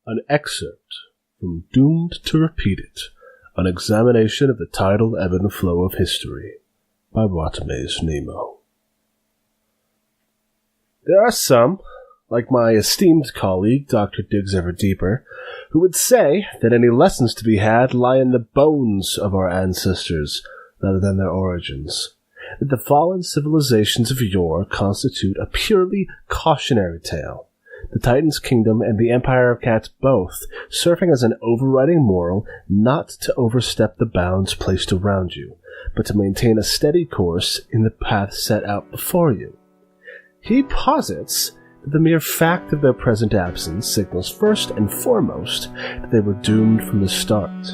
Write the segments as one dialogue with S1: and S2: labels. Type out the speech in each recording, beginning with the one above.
S1: An excerpt from Doomed to Repeat It, An Examination of the Tidal Ebb and Flow of History, by Watanabe's Nemo. There are some, like my esteemed colleague, Dr. Diggs Everdeeper, who would say that any lessons to be had lie in the bones of our ancestors, rather than their origins, that the fallen civilizations of yore constitute a purely cautionary tale, the Titan's kingdom and the Empire of Cats both serving as an overriding moral not to overstep the bounds placed around you, but to maintain a steady course in the path set out before you. He posits that the mere fact of their present absence signals first and foremost that they were doomed from the start,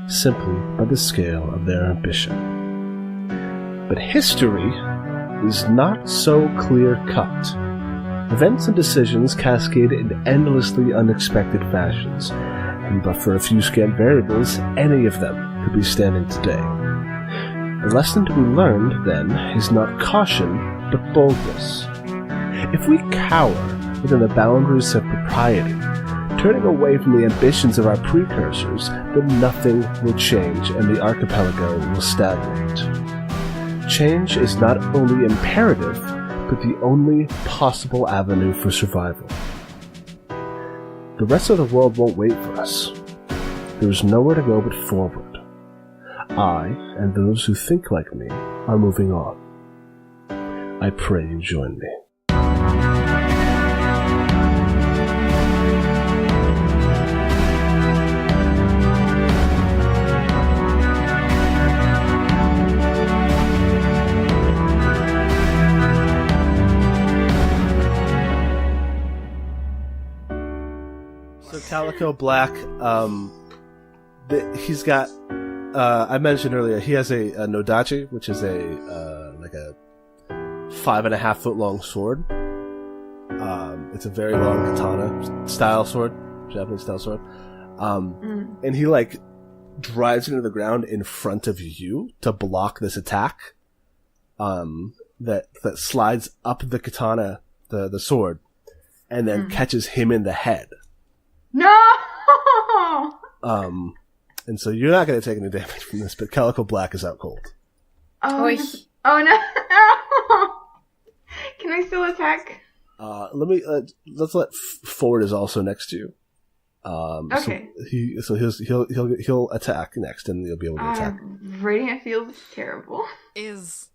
S1: simply by the scale of their ambition. But history is not so clear-cut. Events and decisions cascade in endlessly unexpected fashions, and but for a few scant variables, any of them could be standing today. The lesson to be learned, then, is not caution, but boldness. If we cower within the boundaries of propriety, turning away from the ambitions of our precursors, then nothing will change and the archipelago will stagnate. Change is not only imperative, but the only possible avenue for survival. The rest of the world won't wait for us. There is nowhere to go but forward. I, and those who think like me, are moving on. I pray you join me. Calico Black, he's got, I mentioned earlier, he has a Nodachi, which is a 5.5 foot long sword. It's a very long katana style sword, Japanese style sword. And he drives into the ground in front of you to block this attack. That slides up the katana, the sword, and then catches him in the head.
S2: No!
S1: And so you're not going to take any damage from this, but Calico Black is out cold.
S2: Oh no! Can I still attack?
S1: Let's let Ford is also next to you.
S2: Okay.
S1: So he'll attack next, and you'll be able to attack.
S2: Radiant feels terrible.
S3: Is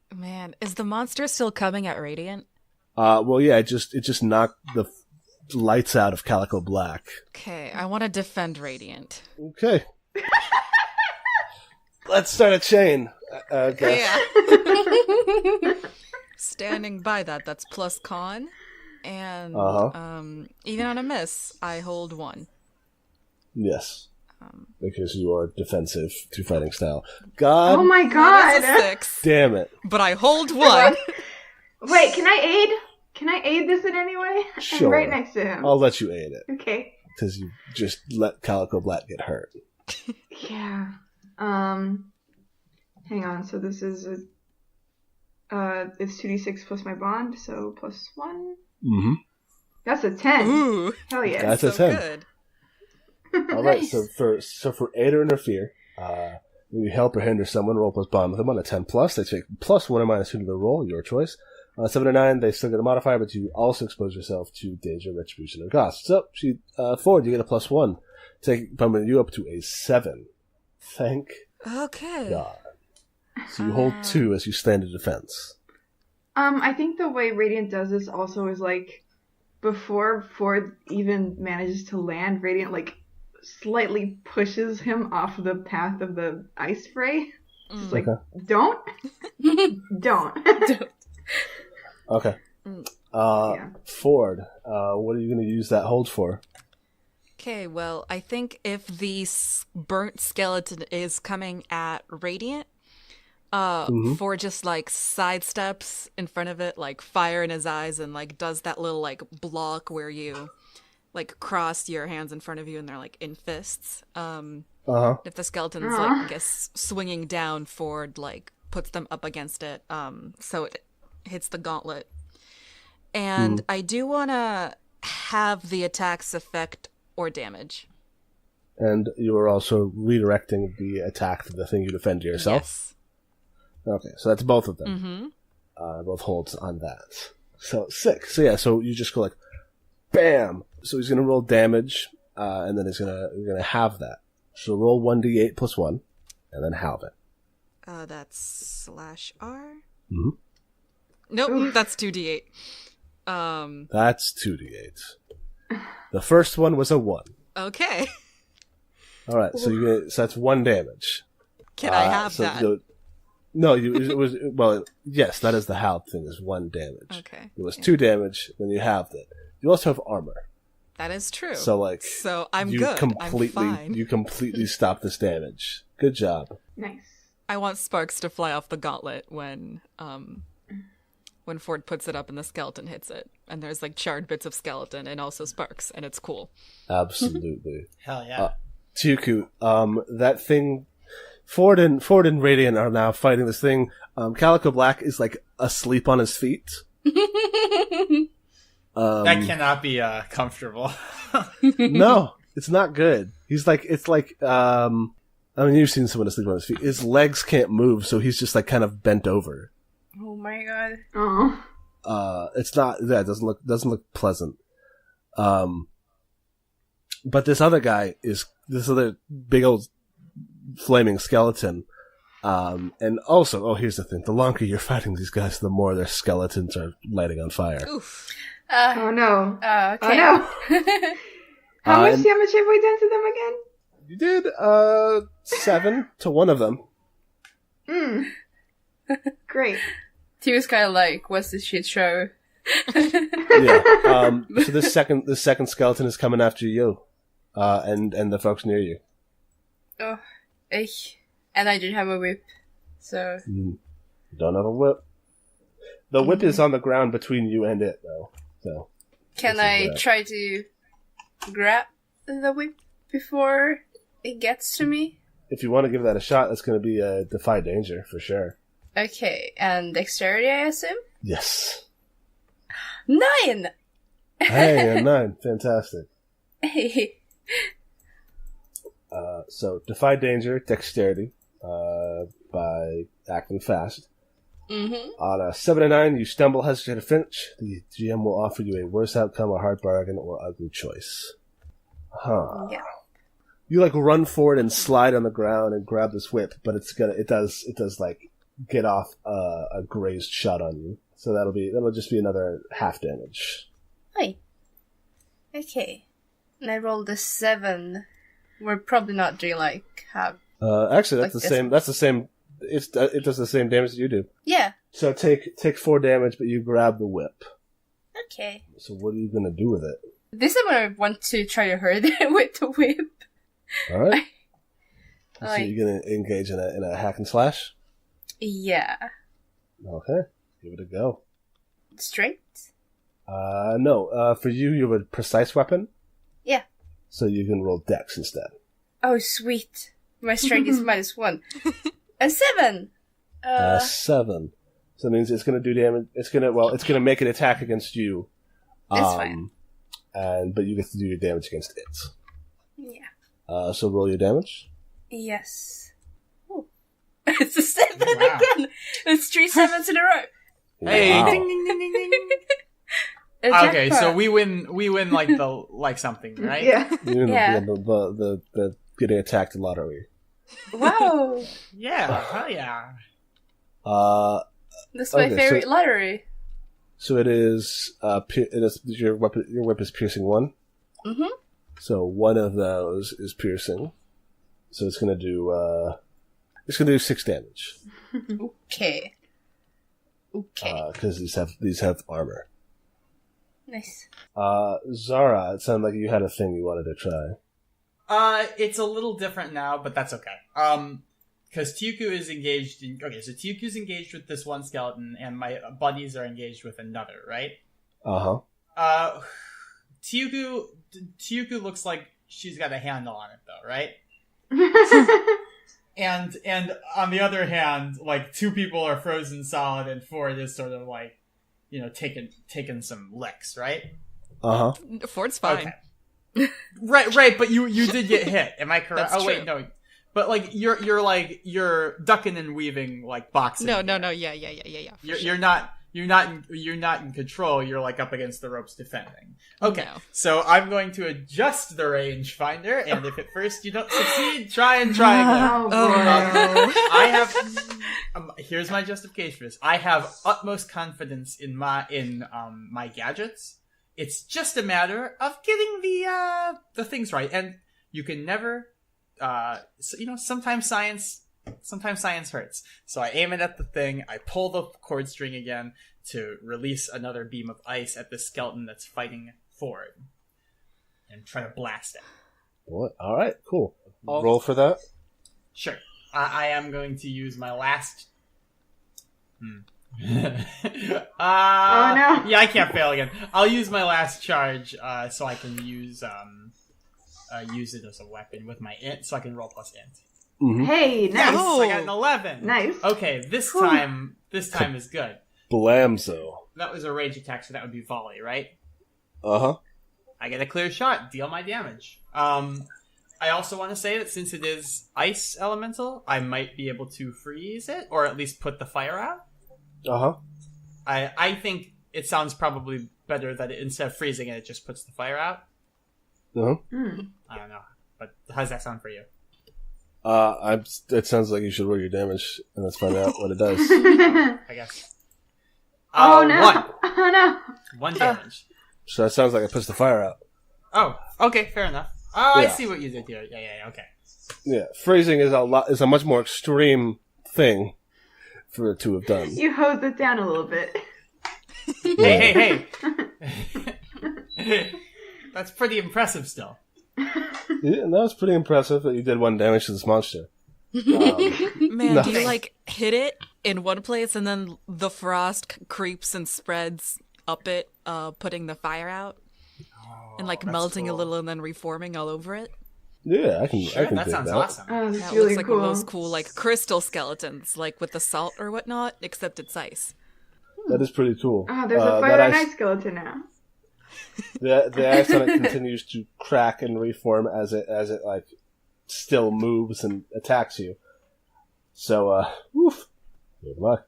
S3: the monster still coming at Radiant?
S1: Well, yeah, it just knocked the lights out of Calico Black.
S3: Okay, I want to defend Radiant.
S1: Okay. Let's start a chain.
S3: Yeah. Standing by that's plus con. And even on a miss, I hold 1.
S1: Yes. Because you are defensive to fighting style. God.
S2: Oh my god.
S3: That's a 6.
S1: Damn it.
S3: But I hold 1.
S2: Wait, can I aid? Can I aid this in any way?
S1: Sure.
S2: I'm right next to him.
S1: I'll let you aid it.
S2: Okay.
S1: Because you just let Calico Black get hurt.
S2: Yeah. Hang on. So this is it's 2d6 plus my bond, so plus 1.
S1: Mm-hmm.
S2: That's a 10.
S3: Ooh.
S2: Hell yeah.
S1: That's a 10.
S3: Good.
S1: All right. So for aid or interfere, when you help or hinder someone, roll plus bond with them on a 10 plus. They take plus 1 or minus 2 to the roll, your choice. 7 or 9, they still get a modifier, but you also expose yourself to danger, retribution, and cost. So, Ford, you get a plus 1, bumping you up to a 7. Thank God. So you hold 2 as you stand in defense.
S2: I think the way Radiant does this also is before Ford even manages to land, Radiant slightly pushes him off the path of the ice fray. Just don't.
S1: Okay.
S2: Yeah.
S1: Ford, what are you going to use that hold for?
S3: Okay, well, I think if the burnt skeleton is coming at Radiant, Ford just sidesteps in front of it, fire in his eyes, and does that little block where you cross your hands in front of you and they're in fists. If the skeleton's I guess swinging down, Ford puts them up against it, so it hits the gauntlet. And I do want to have the attack's effect or damage.
S1: And you are also redirecting the attack to the thing you defend to yourself?
S3: Yes.
S1: Okay, so that's both of them.
S3: Mm-hmm.
S1: Both holds on that. So 6. So yeah, so you just go like, bam! So he's going to roll damage, and then you're gonna halve that. So roll 1d8 plus 1, and then halve it.
S3: That's /R?
S1: Mm-hmm.
S3: Nope, that's 2d8.
S1: That's 2d8. The first one was a 1.
S3: Okay.
S1: Alright, so that's 1 damage.
S3: Can I have that?
S1: Yes, that is the halve thing, is 1 damage.
S3: Okay.
S1: It was 2 damage, then you halved it. You also have armor.
S3: That is true.
S1: So
S3: I'm
S1: you
S3: good.
S1: Completely,
S3: I'm fine.
S1: You completely stop this damage. Good job.
S2: Nice.
S3: I want sparks to fly off the gauntlet when Ford puts it up and the skeleton hits it. And there's like charred bits of skeleton and also sparks, and it's cool.
S1: Absolutely.
S4: Hell yeah.
S1: Tuku, that thing, Ford and Radiant are now fighting this thing. Calico Black is like asleep on his feet.
S4: That cannot be comfortable.
S1: No, it's not good. He's like, it's like, I mean, you've seen someone asleep on his feet. His legs can't move, so he's just like kind of bent over.
S5: Oh my god.
S2: Oh.
S1: It's not, yeah, it doesn't look pleasant. But this other big old flaming skeleton. And also, here's the thing. The longer you're fighting these guys, the more their skeletons are lighting on fire.
S3: Oof.
S2: Oh no.
S5: Okay.
S2: Oh no. How much damage have we done to them again?
S1: You did, 7 to one of them.
S2: Great.
S5: Tio's kind of like, what's this shit show?
S1: Yeah. So this second skeleton is coming after you, and the folks near you.
S5: Oh, and I didn't have a whip, so...
S1: You don't have a whip. The whip is on the ground between you and it, though. So
S5: can I try to grab the whip before it gets to me?
S1: If you want to give that a shot, that's going to be a defy danger, for sure.
S5: Okay, and dexterity, I assume?
S1: Yes.
S5: 9!
S1: Hey, a 9. Fantastic.
S5: Hey.
S1: So, defy danger, dexterity, by acting fast.
S5: Mm-hmm.
S1: On a 7 and 9, you stumble, hesitate, or flinch. The GM will offer you a worse outcome, a hard bargain, or ugly choice. Huh.
S5: Yeah.
S1: You like run forward and slide on the ground and grab this whip, but it does like get off a grazed shot on you. So that'll just be another half damage.
S5: Hi. Okay. And I rolled a 7. We're probably not doing like half.
S1: Actually, that's
S5: like
S1: the same. That's the same. It does the same damage that you do.
S5: Yeah.
S1: So take 4 damage, but you grab the whip.
S5: Okay.
S1: So what are you gonna do with it?
S5: This is when I want to try to hurt it with the whip.
S1: All right. So you're gonna engage in a hack and slash.
S5: Yeah.
S1: Okay, give it a go.
S5: Straight?
S1: No. For you have a precise weapon.
S5: Yeah.
S1: So you can roll dex instead.
S5: Oh, sweet. My strength is -1. A 7!
S1: 7. So that means it's going to do damage. It's going to make an attack against you.
S5: It's fine.
S1: But you get to do your damage against it.
S5: Yeah.
S1: So roll your damage.
S5: Yes. Ooh. It's a 7
S4: Wow.
S5: again! It's 3 7s in a row!
S4: Hey,
S1: Wow.
S4: ding ding ding ding ding.
S5: A
S4: Okay,
S5: jackpot.
S4: so we win like something, right?
S2: Yeah.
S1: You know,
S5: Yeah.
S1: the getting attacked lottery.
S5: Wow!
S4: Yeah, hell yeah.
S5: That's my
S1: Okay,
S5: favorite
S1: so-
S5: lottery.
S1: So it is. Your weapon. Your whip is piercing 1.
S5: Mm-hmm.
S1: So one of those is piercing. So it's gonna do. It's gonna do 6 damage.
S5: Okay. Okay.
S1: Because these have armor.
S5: Nice.
S1: Zara, it sounded like you had a thing you wanted to try.
S4: It's a little different now, but that's okay. Because Tyuku is engaged in... Okay, so Tyuku's engaged with this one skeleton, and my buddies are engaged with another, right?
S1: Uh-huh.
S4: Tyuku looks like she's got a handle on it, though, right? And on the other hand, like, 2 people are frozen solid, and Ford is sort of like, taking some licks, right?
S1: Uh-huh.
S3: Ford's fine.
S4: Okay. Right, but you did get hit. Am I correct?
S3: That's
S4: Wait,
S3: true.
S4: no. But like you're ducking and weaving like boxing.
S3: No, yeah.
S4: You're not in control. You're like up against the ropes defending. Okay,
S3: No.
S4: so I'm going to adjust the rangefinder, and if at first you don't succeed, try again.
S2: Oh, boy.
S4: I have. Here's my justification for this. I have utmost confidence in my gadgets. It's just a matter of getting the things right, and you can never. Sometimes science hurts. So I aim it at the thing. I pull the cord string again to release another beam of ice at the skeleton that's fighting forward, and try to blast it.
S1: What? All right, cool. Roll for that.
S4: Sure. I am going to use my last.
S2: Oh no!
S4: Yeah, I can't fail again. I'll use my last charge, so I can use it as a weapon with my int, so I can roll plus int.
S1: Mm-hmm.
S2: Hey, nice.
S4: Yes, I got an 11.
S2: Nice.
S4: Okay, this time is good.
S1: Blamzo.
S4: That was a rage attack, so that would be volley, right?
S1: Uh-huh.
S4: I get a clear shot, deal my damage. I also want to say that since it is ice elemental, I might be able to freeze it, or at least put the fire out.
S1: Uh-huh.
S4: I think it sounds probably better that instead of freezing it, it just puts the fire out.
S1: Uh-huh.
S4: I don't know, but how does that sound for you?
S1: It sounds like you should roll your damage, and let's find out what it does.
S4: I guess.
S2: Oh no!
S4: One.
S2: Oh no!
S4: One damage.
S1: So that sounds like it puts the fire out.
S4: Oh, okay, fair enough. Oh,
S1: Yeah.
S4: I see what you did here. Yeah, okay.
S1: Yeah, freezing is a much more extreme thing for it to have done.
S2: You hosed it down a little bit.
S4: Hey. That's pretty impressive still.
S1: Yeah, and that was pretty impressive that you did 1 damage to this monster.
S3: Man,
S1: No.
S3: do you like hit it in one place and then the frost creeps and spreads up it, putting the fire out? And like
S4: that's
S3: melting
S4: cool.
S3: a little and then reforming all over it?
S1: Yeah, I can.
S4: Sure,
S1: I can
S4: that
S1: dig
S4: sounds
S1: that.
S4: awesome.
S2: Oh, that's
S3: That
S2: really
S3: looks like
S2: cool.
S3: one of those cool like crystal skeletons, like with the salt or whatnot, except it's ice.
S1: That is pretty cool.
S2: Oh, there's a
S1: that
S2: fire and
S1: ice-
S2: ice skeleton now.
S1: The ice on it continues to crack and reform as it like still moves and attacks you. So, woof. Good luck.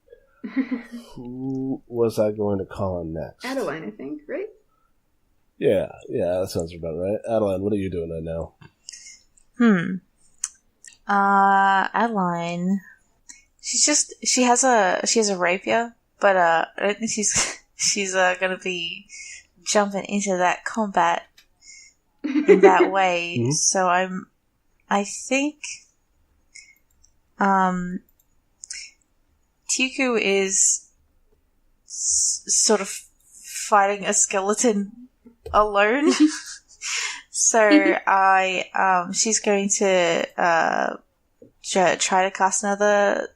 S1: Who was I going to call on next?
S2: Adeline, I think, right?
S1: Yeah, that sounds about right. Adeline, what are you doing right now?
S5: Adeline. She has a rapier, but I don't think she's gonna be jumping into that combat in that way.
S1: Mhm.
S5: So I think Tiku is sort of fighting a skeleton alone. So she's going to try to cast another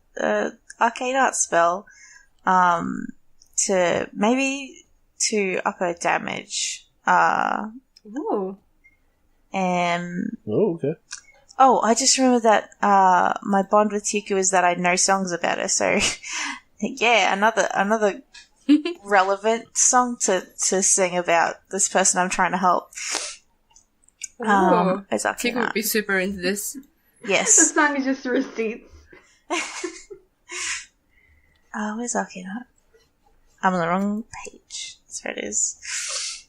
S5: arcane art spell to up her damage.
S2: Ooh.
S5: And
S1: Oh, okay.
S5: oh, I just remembered that my bond with Tiku is that I know songs about her. So yeah, another relevant song to sing about this person I'm trying to help.
S2: Ooh.
S5: It's
S6: Tiku would
S5: Akina.
S6: be super into this.
S2: The
S5: Yes.
S2: song is just receipts.
S5: Where's Akina? I'm on the wrong page. There it is.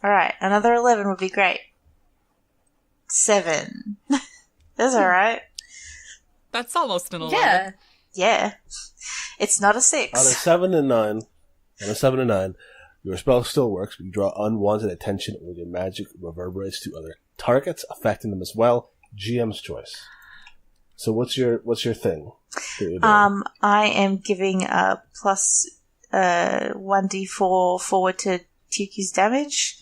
S5: Alright, another 11 would be great. 7. That's alright.
S3: That's almost an 11.
S6: Yeah.
S5: Yeah. It's not a
S1: On a
S5: 6.
S1: 7 and 9, your spell still works, but you draw unwanted attention when your magic reverberates to other targets, affecting them as well. GM's choice. So what's your thing that you're doing?
S5: I am giving a plus 1d4 forward to Tiku's damage,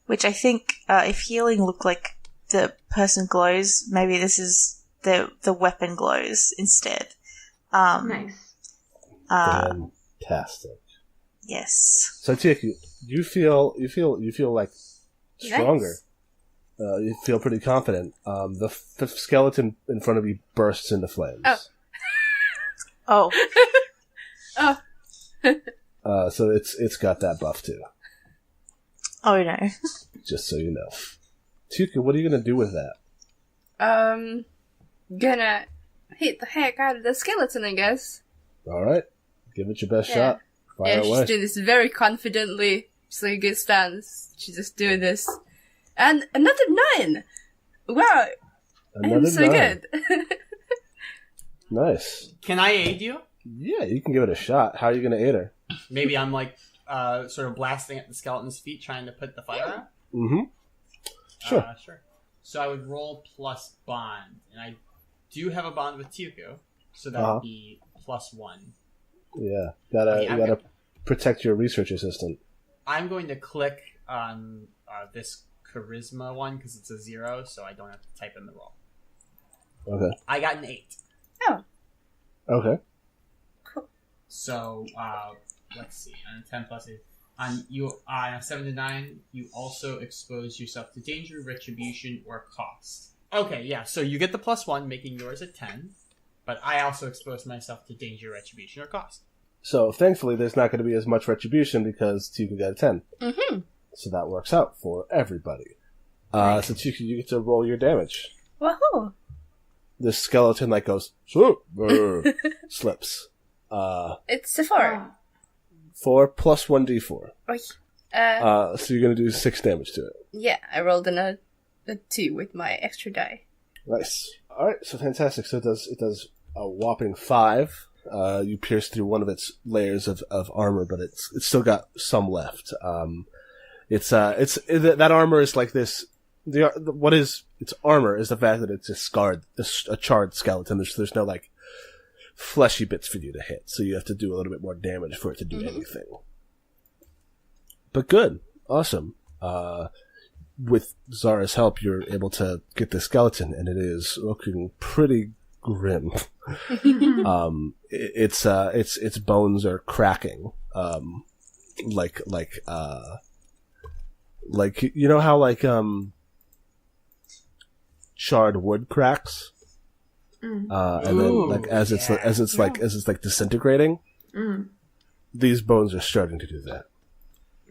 S5: which I think if healing looked like the person glows, maybe this is the weapon glows instead.
S2: Nice.
S1: Fantastic.
S5: Yes.
S1: So Tiku, you feel like stronger.
S6: Nice.
S1: You feel pretty confident. The skeleton in front of you bursts into flames.
S6: Oh.
S5: Oh.
S6: Oh.
S1: So it's got that buff too.
S5: Oh no.
S1: Just so you know. Tuka, what are you going to do with that?
S6: Gonna hit the heck out of the skeleton, I guess.
S1: Alright. Give it your best shot. Fire
S6: She's
S1: away.
S6: doing this very confidently. She's like a good stance. She's just doing this. And another 9! Wow! I'm so
S1: 9.
S6: good.
S1: Nice.
S4: Can I aid you?
S1: Yeah, you can give it a shot. How are you going to aid her?
S4: Maybe I'm like sort of blasting at the skeleton's feet, trying to put the fire out.
S1: Mm-hmm. Sure.
S4: Sure. So I would roll plus bond, and I do have a bond with Tuku, so that would be +1.
S1: Yeah, you gotta protect your research assistant.
S4: I'm going to click on this charisma one because it's a 0, so I don't have to type in the roll.
S1: Okay.
S4: I got an 8.
S6: Oh.
S1: Okay.
S4: So let's see. On a 10 plus 8, on a 7 to 9, you also expose yourself to danger, retribution, or cost. Okay, yeah. So you get the +1, making yours a 10. But I also expose myself to danger, retribution, or cost.
S1: So thankfully, there's not going to be as much retribution because Tuka got a 10.
S6: Mm-hmm.
S1: So that works out for everybody. So Tuka, you get to roll your damage.
S6: Woohoo!
S1: This skeleton goes slips.
S6: It's a 4.
S1: 4 plus 1d4.
S6: Oi.
S1: So you're going to do 6 damage to it.
S6: Yeah, I rolled a 2 with my extra die.
S1: Nice. All right, so fantastic. So it does a whopping 5. You pierce through one of its layers of armor, but it's still got some left. That armor is like this. What is its armor is the fact that it's a charred skeleton. There's no fleshy bits for you to hit, so you have to do a little bit more damage for it to do anything. But good, awesome. With Zara's help, you're able to get the skeleton, and it is looking pretty grim. Its bones are cracking, like you know how charred wood cracks, and then as it's disintegrating, these bones are starting to do that.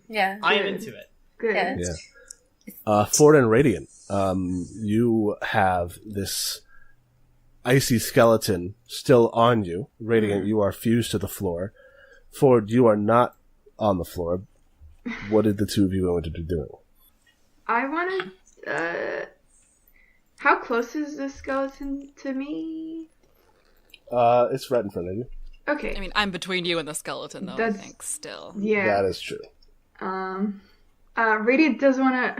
S6: Yeah,
S4: I am into it.
S2: Good.
S6: Yeah.
S1: Ford and Radiant, you have this icy skeleton still on you. Radiant, you are fused to the floor. Ford, you are not on the floor. What did the two of you want to be doing?
S2: I want to. How close is the skeleton to me?
S1: It's right in front of you.
S2: Okay.
S3: I mean, I'm between you and the skeleton, though, I think, still.
S2: Yeah.
S1: That is true.
S2: Radiant does want to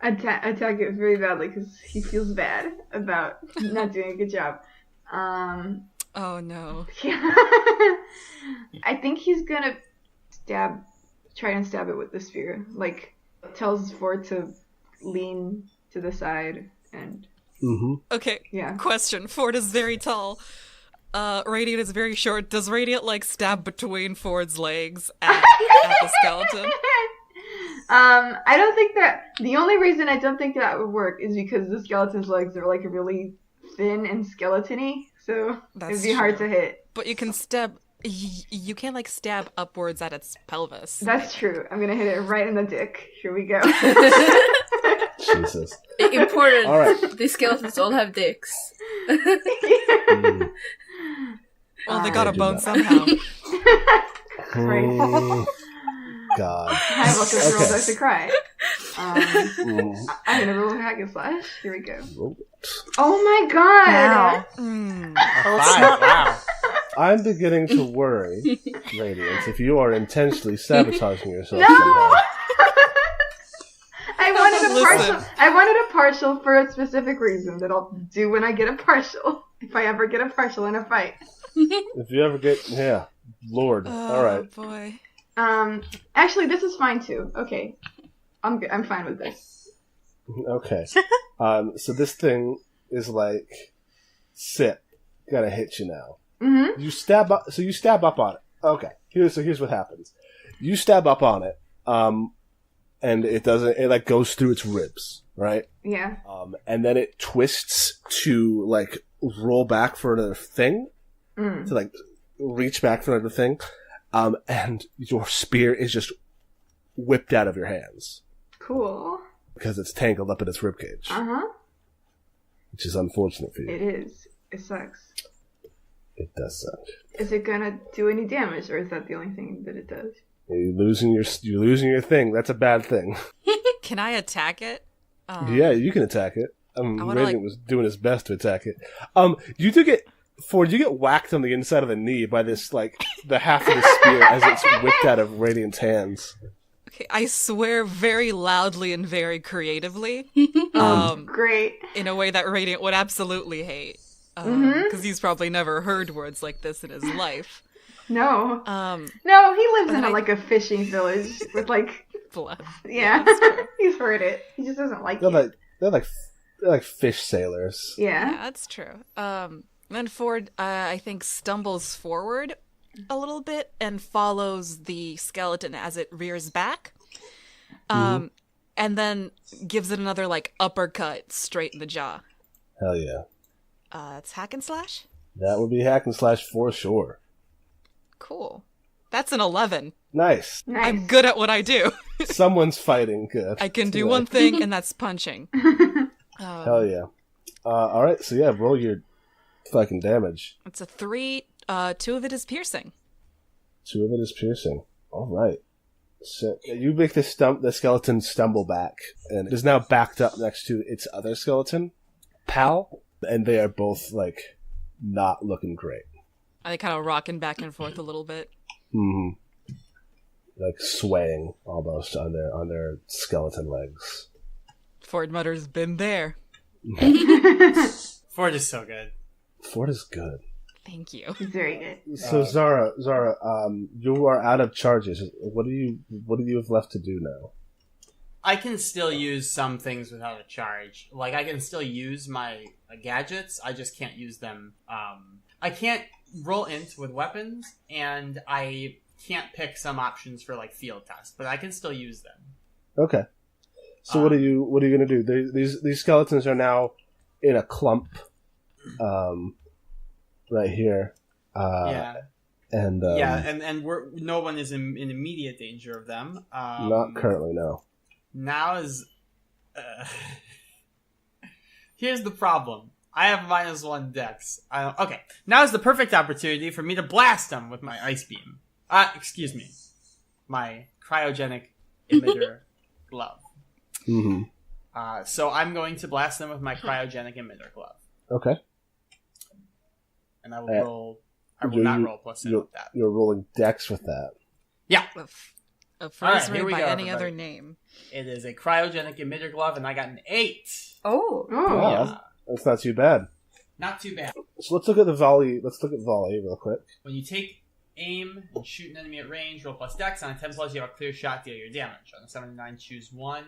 S2: attack it very badly because he feels bad about not doing a good job.
S3: Oh, no.
S2: Yeah. I think he's gonna try and stab it with the spear. Tells Ford to lean to the side and...
S3: Okay,
S2: yeah.
S3: Question. Ford is very tall. Radiant is very short. Does Radiant, stab between Ford's legs at the skeleton?
S2: I don't think that... The only reason I don't think that would work is because the skeleton's legs are, really thin and skeleton-y, so it'd be hard to hit.
S3: But you can stab... You can't, stab upwards at its pelvis.
S2: That's true. I'm gonna hit it right in the dick. Here we go.
S1: Jesus.
S6: Important.
S1: All right.
S6: These skeletons all have dicks.
S3: Well, they got a bone somehow.
S1: God.
S2: Hi, welcome to Roll Dice to Cry. I'm gonna roll a hack and slash. Here we go. Oh my god!
S5: Wow.
S4: Wow.
S1: I'm beginning to worry, Radiance, if you are intentionally sabotaging yourself
S2: No!
S1: somehow.
S2: I wanted a partial for a specific reason that I'll do when I get a partial. If I ever get a partial in a fight.
S1: If you ever get... Yeah. Lord. All right.
S3: Oh, boy.
S2: Actually, this is fine too. Okay. I'm good. I'm fine with this.
S1: Okay. So this thing is sit. Gotta hit you now.
S2: Mm-hmm.
S1: You stab up. So you stab up on it. Okay. Here's what happens. You stab up on it. And it doesn't. It goes through its ribs, right?
S2: Yeah.
S1: And then it twists to roll back for another thing. To reach back for another thing. And your spear is just whipped out of your hands.
S2: Cool.
S1: because it's tangled up in its ribcage, which is unfortunate for you.
S2: It is. It sucks.
S1: It does suck.
S2: Is it gonna do any damage, or is that the only thing that it does?
S1: You're losing your thing. That's a bad thing.
S3: Can I attack it?
S1: Yeah, you can attack it. Radiant was doing his best to attack it. You get whacked on the inside of the knee by this, like, the half of the spear as it's whipped out of Radiant's hands.
S3: Okay, I swear very loudly and very creatively.
S2: Great.
S3: In a way that Radiant would absolutely hate. Because he's probably never heard words like this in his life.
S2: No. No, he lives in a fishing village with, like...
S3: Blood.
S2: Yeah, he's heard it. He just doesn't like it.
S1: They're like fish sailors.
S2: Yeah.
S3: Yeah, that's true. Then Ford, I think, stumbles forward a little bit and follows the skeleton as it rears back. And then gives it another, like, uppercut straight in the jaw.
S1: Hell yeah.
S3: It's hack and slash?
S1: That would be hack and slash for sure.
S3: Cool. That's an 11.
S1: Nice.
S3: I'm good at what I do.
S1: Someone's fighting. Good.
S3: I can do one thing, and that's punching.
S1: Hell yeah. Alright, so yeah, roll your fucking damage.
S3: It's a 3. 2 of it is piercing.
S1: 2 of it is piercing. Alright. So you make the skeleton stumble back, and it is now backed up next to its other skeleton, Pal, and they are both, like, not looking great.
S3: Are they kind of rocking back and forth a little bit?
S1: Mm-hmm. Like swaying almost on their skeleton legs.
S3: Ford mutters, "Been there."
S4: Ford is so good.
S1: Ford is good.
S3: Thank you.
S2: He's very good.
S1: So Zara, you are out of charges. What do you have left to do now?
S4: I can still use some things without a charge. Like, I can still use my gadgets. I just can't use them. I can't roll int with weapons, and I can't pick some options for, like, field tests, but I can still use them.
S1: Okay. So what are you going to do? These skeletons are now in a clump, right here.
S4: Yeah.
S1: And
S4: and no one is in immediate danger of them.
S1: Not currently, no.
S4: Now is here's the problem. I have -1 dex. Okay, now is the perfect opportunity for me to blast them with my ice beam. Excuse me, my cryogenic emitter glove.
S1: Mm-hmm.
S4: So I'm going to blast them with my cryogenic emitter glove.
S1: Okay.
S4: And I will roll. I will not roll +7 with that.
S1: You're rolling dex with that.
S4: Yeah.
S3: A phrase
S4: here we
S3: by
S4: go,
S3: any
S4: everybody.
S3: other name.
S4: It is a cryogenic emitter glove, and I got an 8.
S6: Oh.
S1: Yeah, that's not too bad.
S4: Not too bad.
S1: So let's look at the volley. Let's look at volley real quick.
S4: When you take aim and shoot an enemy at range, roll +dex. On a 10+, you have a clear shot, deal your damage. On a 7 to 9, choose 1.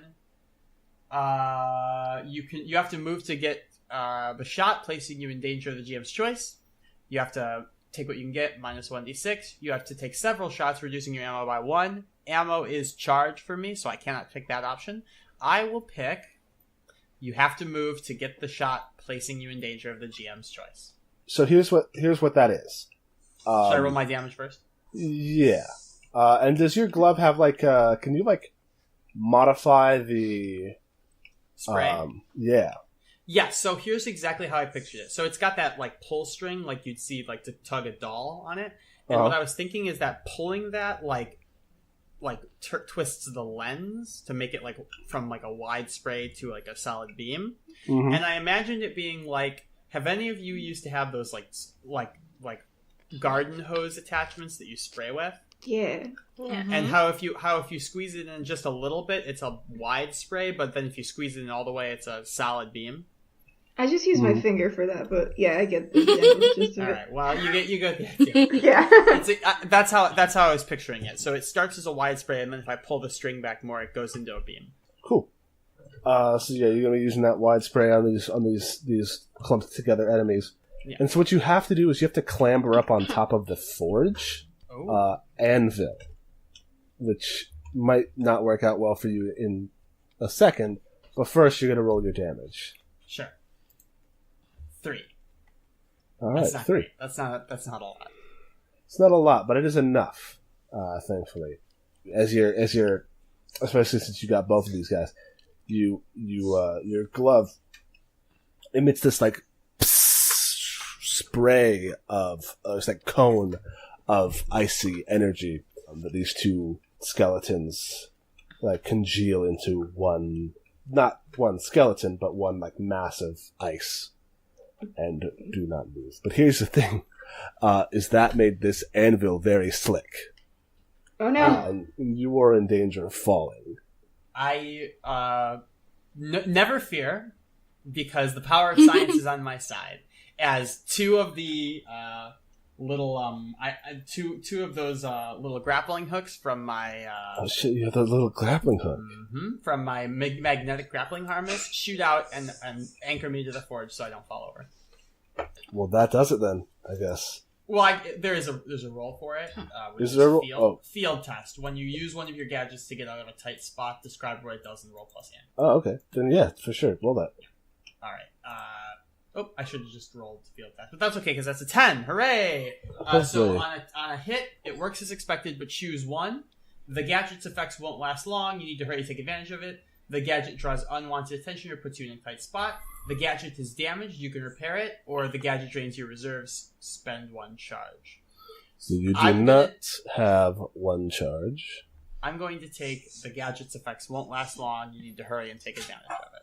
S4: You have to move to get the shot, placing you in danger of the GM's choice. You have to take what you can get, -1d6. You have to take several shots, reducing your ammo by 1. Ammo is charged for me, so I cannot pick that option. I will pick, you have to move to get the shot, placing you in danger of the GM's choice.
S1: So here's what that is.
S4: Should I roll my damage first?
S1: Yeah. And does your glove have, like, can you, like, modify the
S4: Spray?
S1: Yeah.
S4: Yeah, so here's exactly how I pictured it. So it's got that, like, pull string, like you'd see, like, to tug a doll on it. And what I was thinking is that pulling that, like twists the lens to make it, like, from, like, a wide spray to, like, a solid beam.
S1: Mm-hmm.
S4: And I imagined it being, like, have any of you used to have those, like garden hose attachments that you spray with?
S2: Yeah.
S3: Mm-hmm.
S4: And how if you squeeze it in just a little bit, it's a wide spray, but then if you squeeze it in all the way, it's a solid beam.
S2: I just use my finger for that, but yeah, I get the general gist of
S4: All
S2: it.
S4: right. Well, you get the idea.
S2: Yeah.
S4: That's how I was picturing it. So it starts as a wide spray, and then if I pull the string back more, it goes into a beam.
S1: Cool. So yeah, you're gonna be using that wide spray on these clumped together enemies.
S4: Yeah.
S1: And so what you have to do is you have to clamber up on top of the forge anvil, which might not work out well for you in a second. But first, you're gonna roll your damage.
S4: Sure. 3.
S1: All right, 3.
S4: Great. That's not a lot.
S1: It's not a lot, but it is enough. Thankfully, as you're especially since you got both of these guys, your glove emits this like spray of this like cone of icy energy that these two skeletons like congeal into one, not one skeleton, but one like massive ice, and do not move. But here's the thing, is that made this anvil very slick.
S2: Oh no!
S1: And you are in danger of falling.
S4: I never fear, because the power of science is on my side. As two of the two of those little grappling hooks from my
S1: oh shit! You have that little grappling hook.
S4: From my magnetic grappling harness shoot out and anchor me to the forge so I don't fall over.
S1: Well, that does it then, I guess.
S4: Well, there's a role for it.
S1: Is there a role?
S4: Field test. When you use one of your gadgets to get out of a tight spot, describe what it does and roll plus hand.
S1: Oh, okay. Then yeah, for sure. Roll that.
S4: All right. I should have just rolled the field test, but that's okay because that's a 10. Hooray! So on a hit, it works as expected, but choose one. The gadget's effects won't last long. You need to hurry to take advantage of it. The gadget draws unwanted attention or puts you in a tight spot. The gadget is damaged, you can repair it, or the gadget drains your reserves, spend 1 charge.
S1: So you do not have 1 charge.
S4: I'm going to take the gadget's effects won't last long, you need to hurry and take advantage of it.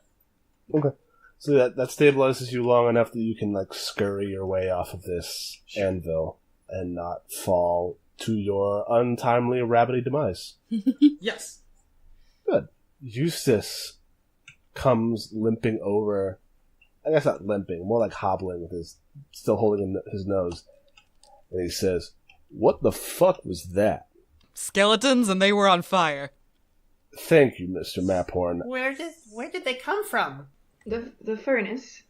S1: Okay. So that stabilizes you long enough that you can like scurry your way off of this anvil and not fall to your untimely rabbity demise.
S4: Yes.
S1: Good. Eustace comes limping over. I guess not limping, more like hobbling with his still holding his nose. And he says, "What the fuck was that?"
S3: Skeletons, and they were on fire.
S1: Thank you, Mr. Maphorn.
S4: Where did they come from?
S2: The furnace.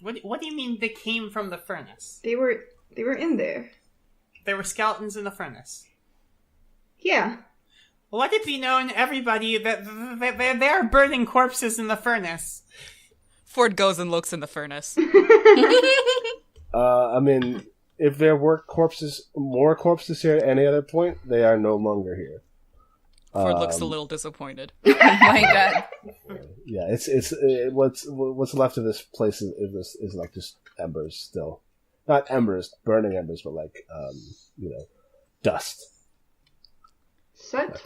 S4: What do you mean they came from the furnace?
S2: They were in there.
S4: There were skeletons in the furnace.
S2: Yeah.
S4: Let it be known, everybody, that there are burning corpses in the furnace.
S3: Ford goes and looks in the furnace.
S1: I mean, if there were more corpses here at any other point, they are no longer here.
S3: Ford looks a little disappointed.
S6: Oh my god.
S1: Yeah, it's what's left of this place is like just embers still, not embers, burning embers, but like dust.
S2: Soot?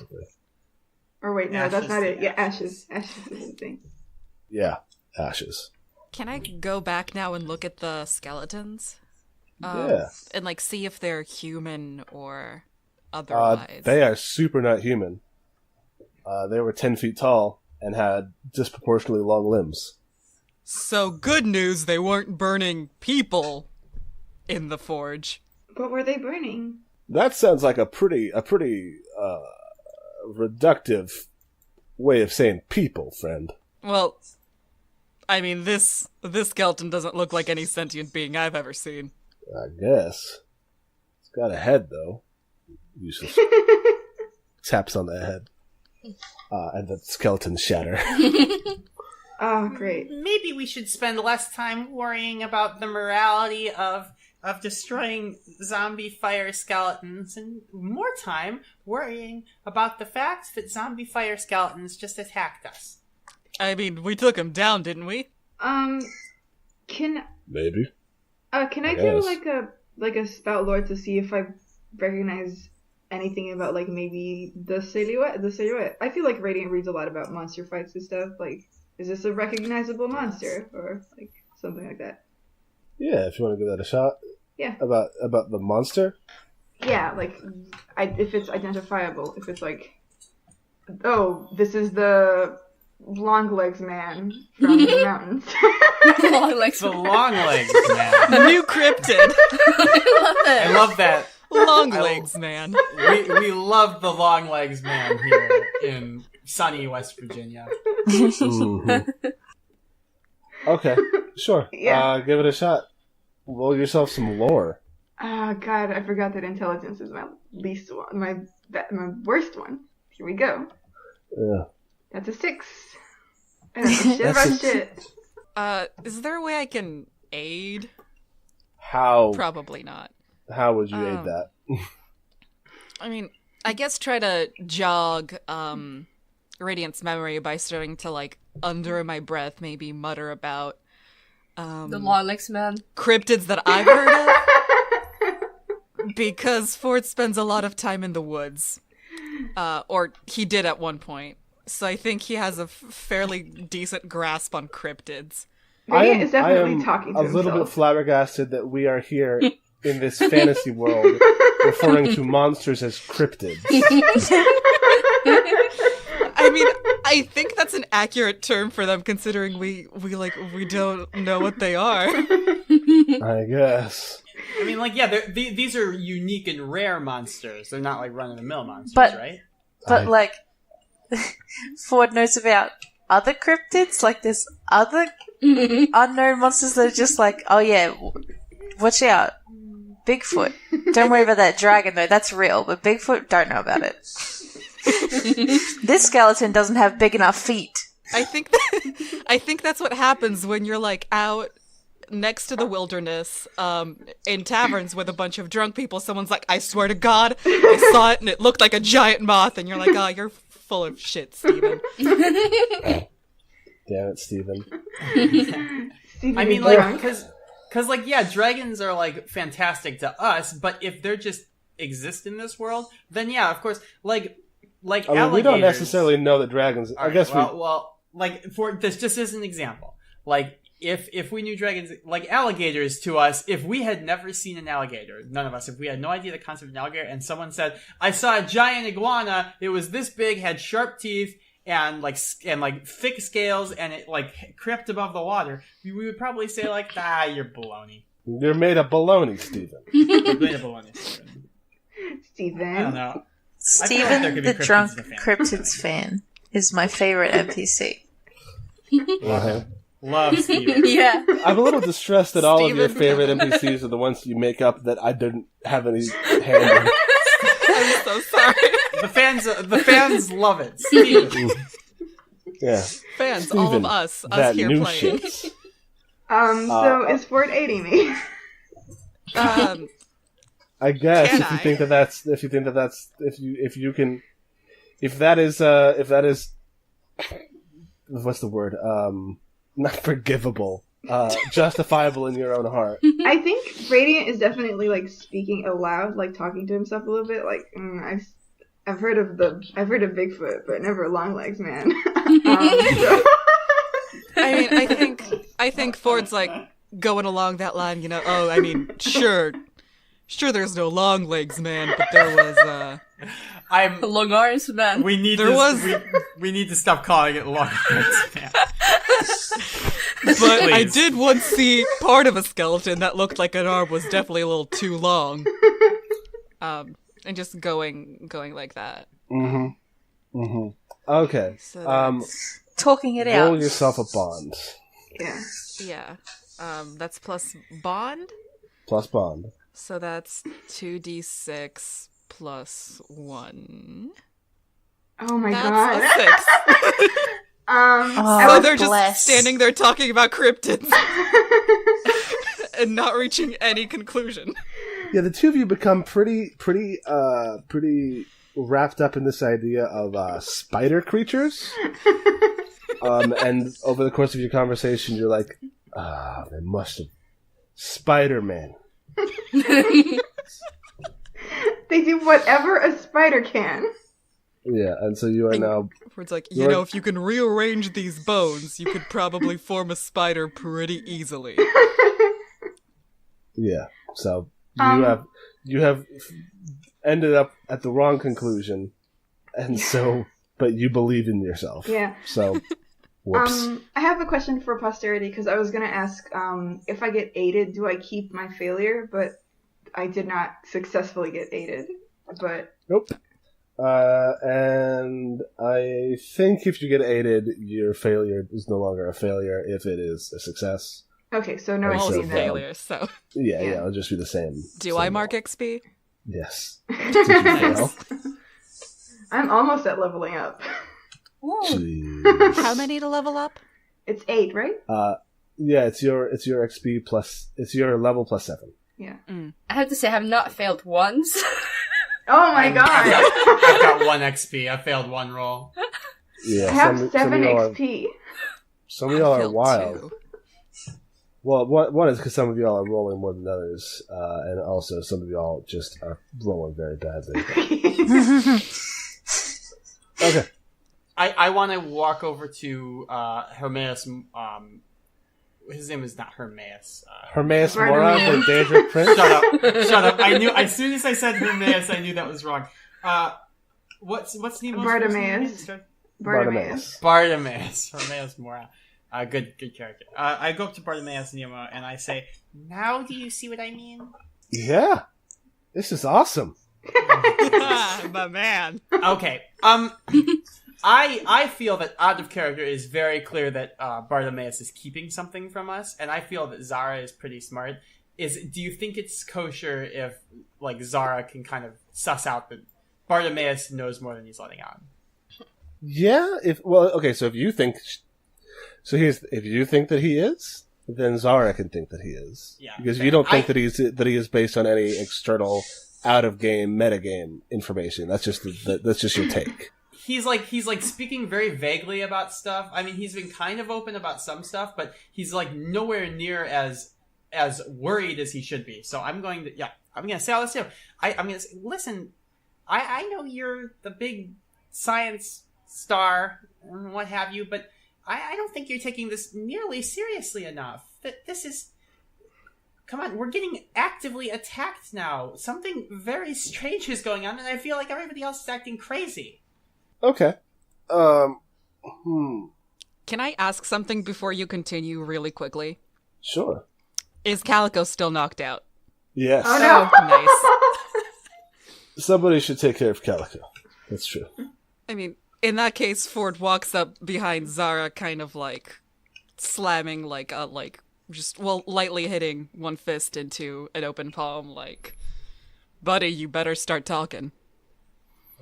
S2: Or wait, no,
S4: ashes,
S2: that's not it. Yeah,
S4: ashes.
S2: ashes is the thing.
S1: Yeah, ashes.
S3: Can I go back now and look at the skeletons?
S1: Yeah.
S3: And like see if they're human or otherwise.
S1: They are super not human. They were 10 feet tall and had disproportionately long limbs.
S3: So good news, they weren't burning people in the forge.
S2: What were they burning?
S1: That sounds like a pretty reductive way of saying people, friend.
S3: Well, I mean, this skeleton doesn't look like any sentient being I've ever seen.
S1: I guess. It's got a head, though. Useless. Taps on the head. And the skeletons shatter.
S2: Oh, great.
S4: Maybe we should spend less time worrying about the morality of destroying zombie fire skeletons and more time worrying about the fact that zombie fire skeletons just attacked us.
S3: I mean, we took him down, didn't we?
S1: Maybe.
S2: Can I do like a spout lore to see if I recognize anything about like maybe the silhouette? I feel like Radiant reads a lot about monster fights and stuff. Like, is this a recognizable monster or like something like that?
S1: Yeah, if you want to give that a shot.
S2: Yeah.
S1: About the monster?
S2: Yeah, like if it's identifiable, if it's like, oh, this is the long legs man from the mountains.
S6: Long legs.
S4: The long legs man.
S3: A new cryptid.
S4: I love that.
S3: Long legs man.
S4: We love the long legs man here in sunny West Virginia.
S1: Mm-hmm. Okay, sure.
S2: Yeah.
S1: Give it a shot. Roll yourself some lore.
S2: Oh god, I forgot that intelligence is my least one, my worst one. Here we go.
S1: Yeah.
S2: That's a 6. I don't know shit about shit.
S3: Is there a way I can aid?
S1: How?
S3: Probably not.
S1: How would you aid that?
S3: I mean, I guess try to jog Radiant's memory by starting to, like, under my breath, maybe mutter about
S6: The long legs man.
S3: cryptids that I've heard of. Because Ford spends a lot of time in the woods. Or he did at one point. So I think he has a fairly decent grasp on cryptids.
S2: Radiant is definitely talking to
S1: a little
S2: himself.
S1: bit flabbergasted that we are here in this fantasy world referring to monsters as cryptids.
S3: I mean, I think that's an accurate term for them, considering we don't know what they are.
S1: I guess.
S4: I mean, like, yeah, these are unique and rare monsters. They're not, like, run-of-the-mill monsters,
S5: But-
S4: right?
S5: But, like, Ford knows about other cryptids? Like, there's other unknown monsters that are just like, oh yeah, watch out. Bigfoot. Don't worry about that dragon, though. That's real. But Bigfoot, don't know about it. This skeleton doesn't have big enough feet.
S3: I think that's what happens when you're, like, out next to the wilderness, in taverns with a bunch of drunk people. Someone's like, I swear to God, I saw it and it looked like a giant moth, and you're like, oh, you're full of shit, Steven.
S1: Damn it, Steven.
S4: I mean, like, because, like, yeah, dragons are, like, fantastic to us, but if they're just exist in this world, then yeah, of course, like
S1: I mean,
S4: alligators.
S1: we don't necessarily know that dragons. I guess
S4: well, like, for this, just as an example, like, if we knew dragons, like alligators to us, if we had never seen an alligator, none of us, if we had no idea the concept of an alligator, and someone said, I saw a giant iguana, it was this big, had sharp teeth, and thick scales, and it, like, crept above the water, we would probably say, like, you're baloney.
S1: You're made of baloney, Steven.
S4: You're made of baloney, Steven.
S2: Steven.
S4: I don't know.
S5: Steven,
S4: there could be
S5: the
S4: cryptids
S5: drunk
S4: in the family.
S5: cryptids fan, is my favorite NPC.
S1: Uh-huh.
S4: Love Steven.
S6: Yeah.
S1: I'm a little distressed that all of your
S3: Steven.
S1: favorite NPCs are the ones you make up that I didn't have any hand in.
S3: I'm so sorry.
S4: The fans love it. Steven.
S1: Yeah.
S3: Fans, all of
S1: Steven,
S3: us
S1: that
S3: here
S1: new
S3: playing.
S1: shit.
S2: So is Ford aiding me?
S1: I guess
S3: Can
S1: if you
S3: I?
S1: think if that is what's the word? Not forgivable. Justifiable in your own heart.
S2: I think Radiant is definitely like speaking aloud, like talking to himself a little bit. Like I've heard of Bigfoot, but never Longlegs Man.
S3: I mean, I think Ford's like going along that line, you know. Oh, I mean, sure, there's no long legs, man, but there was.
S6: Long arms man.
S4: We need
S3: There was-
S4: we need to stop calling it long arms, man.
S3: But I
S4: Please.
S3: did once see part of a skeleton that looked like an arm was definitely a little too long. And just going like that.
S1: Mm-hmm. Mm-hmm. Okay.
S3: So that's,
S5: Talking it
S1: Roll
S5: out.
S1: yourself a bond.
S2: Yeah.
S3: yeah. That's plus bond.
S1: Plus bond.
S3: So that's 2d6 plus 1.
S2: Oh my
S3: That's
S2: god.
S3: a 6.
S5: Oh,
S3: So they're just
S5: bless.
S3: standing there talking about cryptids and not reaching any conclusion.
S1: Yeah, the two of you become pretty wrapped up in this idea of spider creatures. And over the course of your conversation, you're like, they must have Spider-Man.
S2: They do whatever a spider can.
S1: Yeah, and so you are now.
S3: Where it's like, you know, if you can rearrange these bones, you could probably form a spider pretty easily.
S1: Yeah, so you have ended up at the wrong conclusion, and so, but you believe in yourself.
S2: Yeah.
S1: So, whoops.
S2: I have a question for posterity because I was gonna ask, if I get aided, do I keep my failure? But I did not successfully get aided. But
S1: Nope. And I think if you get aided, your failure is no longer a failure if it is a success.
S2: okay, so no
S1: Well,
S3: All
S1: so
S2: XP then.
S3: failures, so.
S1: Yeah,
S2: Yeah.
S1: it'll just be the same.
S3: Do I mark XP?
S1: Yes. Did you fail?
S2: I'm almost at leveling up.
S1: Jeez.
S3: How many to level up?
S2: It's 8, right?
S1: Yeah, it's your XP plus, it's your level plus 7.
S2: Yeah.
S6: I have to say, I have not failed once.
S2: Oh my god!
S4: I've got 1 XP. I failed 1 roll.
S1: Yeah,
S2: I have
S1: some
S2: 7
S1: of y'all are-
S2: XP.
S1: Some of y'all are
S3: Failed
S1: wild.
S3: too.
S1: Well, one is because some of y'all are rolling more than others, and also some of y'all just are rolling very badly. Okay.
S4: I want to walk over to Hermaeus. His name is not Hermaeus.
S1: Hermaeus
S2: Bartimaeus.
S1: Mora, the Daedric Prince.
S4: Shut up! Shut up! I knew as soon as I said Hermaeus, I knew that was wrong. What's Nemo's
S2: Bartimaeus. Bartimaeus.
S4: Bartimaeus. Hermaeus Mora. Good character. I go up to Bartimaeus Nemo and I say, "Now do you see what I mean?"
S1: Yeah. This is awesome.
S3: My man.
S4: Okay. I feel that out of character it is very clear that Bartimaeus is keeping something from us, and I feel that Zara is pretty smart. Do you think it's kosher if like Zara can kind of suss out that Bartimaeus knows more than he's letting on?
S1: Yeah. If you think that he is, then Zara can think that he is.
S4: Yeah.
S1: Because if you don't think that he is based on any external out of game metagame information, that's just your take.
S4: He's like speaking very vaguely about stuff. I mean, he's been kind of open about some stuff, but he's like nowhere near as worried as he should be. So I'm going to say all this to him. I'm going to say, listen, I know you're the big science star and what have you, but I don't think you're taking this nearly seriously enough. This is... Come on, we're getting actively attacked now. Something very strange is going on, and I feel like everybody else is acting crazy.
S1: Okay.
S3: Can I ask something before you continue really quickly?
S1: Sure.
S3: Is Calico still knocked out?
S1: Yes.
S2: Oh no!
S3: Nice.
S1: Somebody should take care of Calico. That's true.
S3: I mean, in that case, Ford walks up behind Zara, kind of like slamming, lightly hitting one fist into an open palm, like, buddy, you better start talking.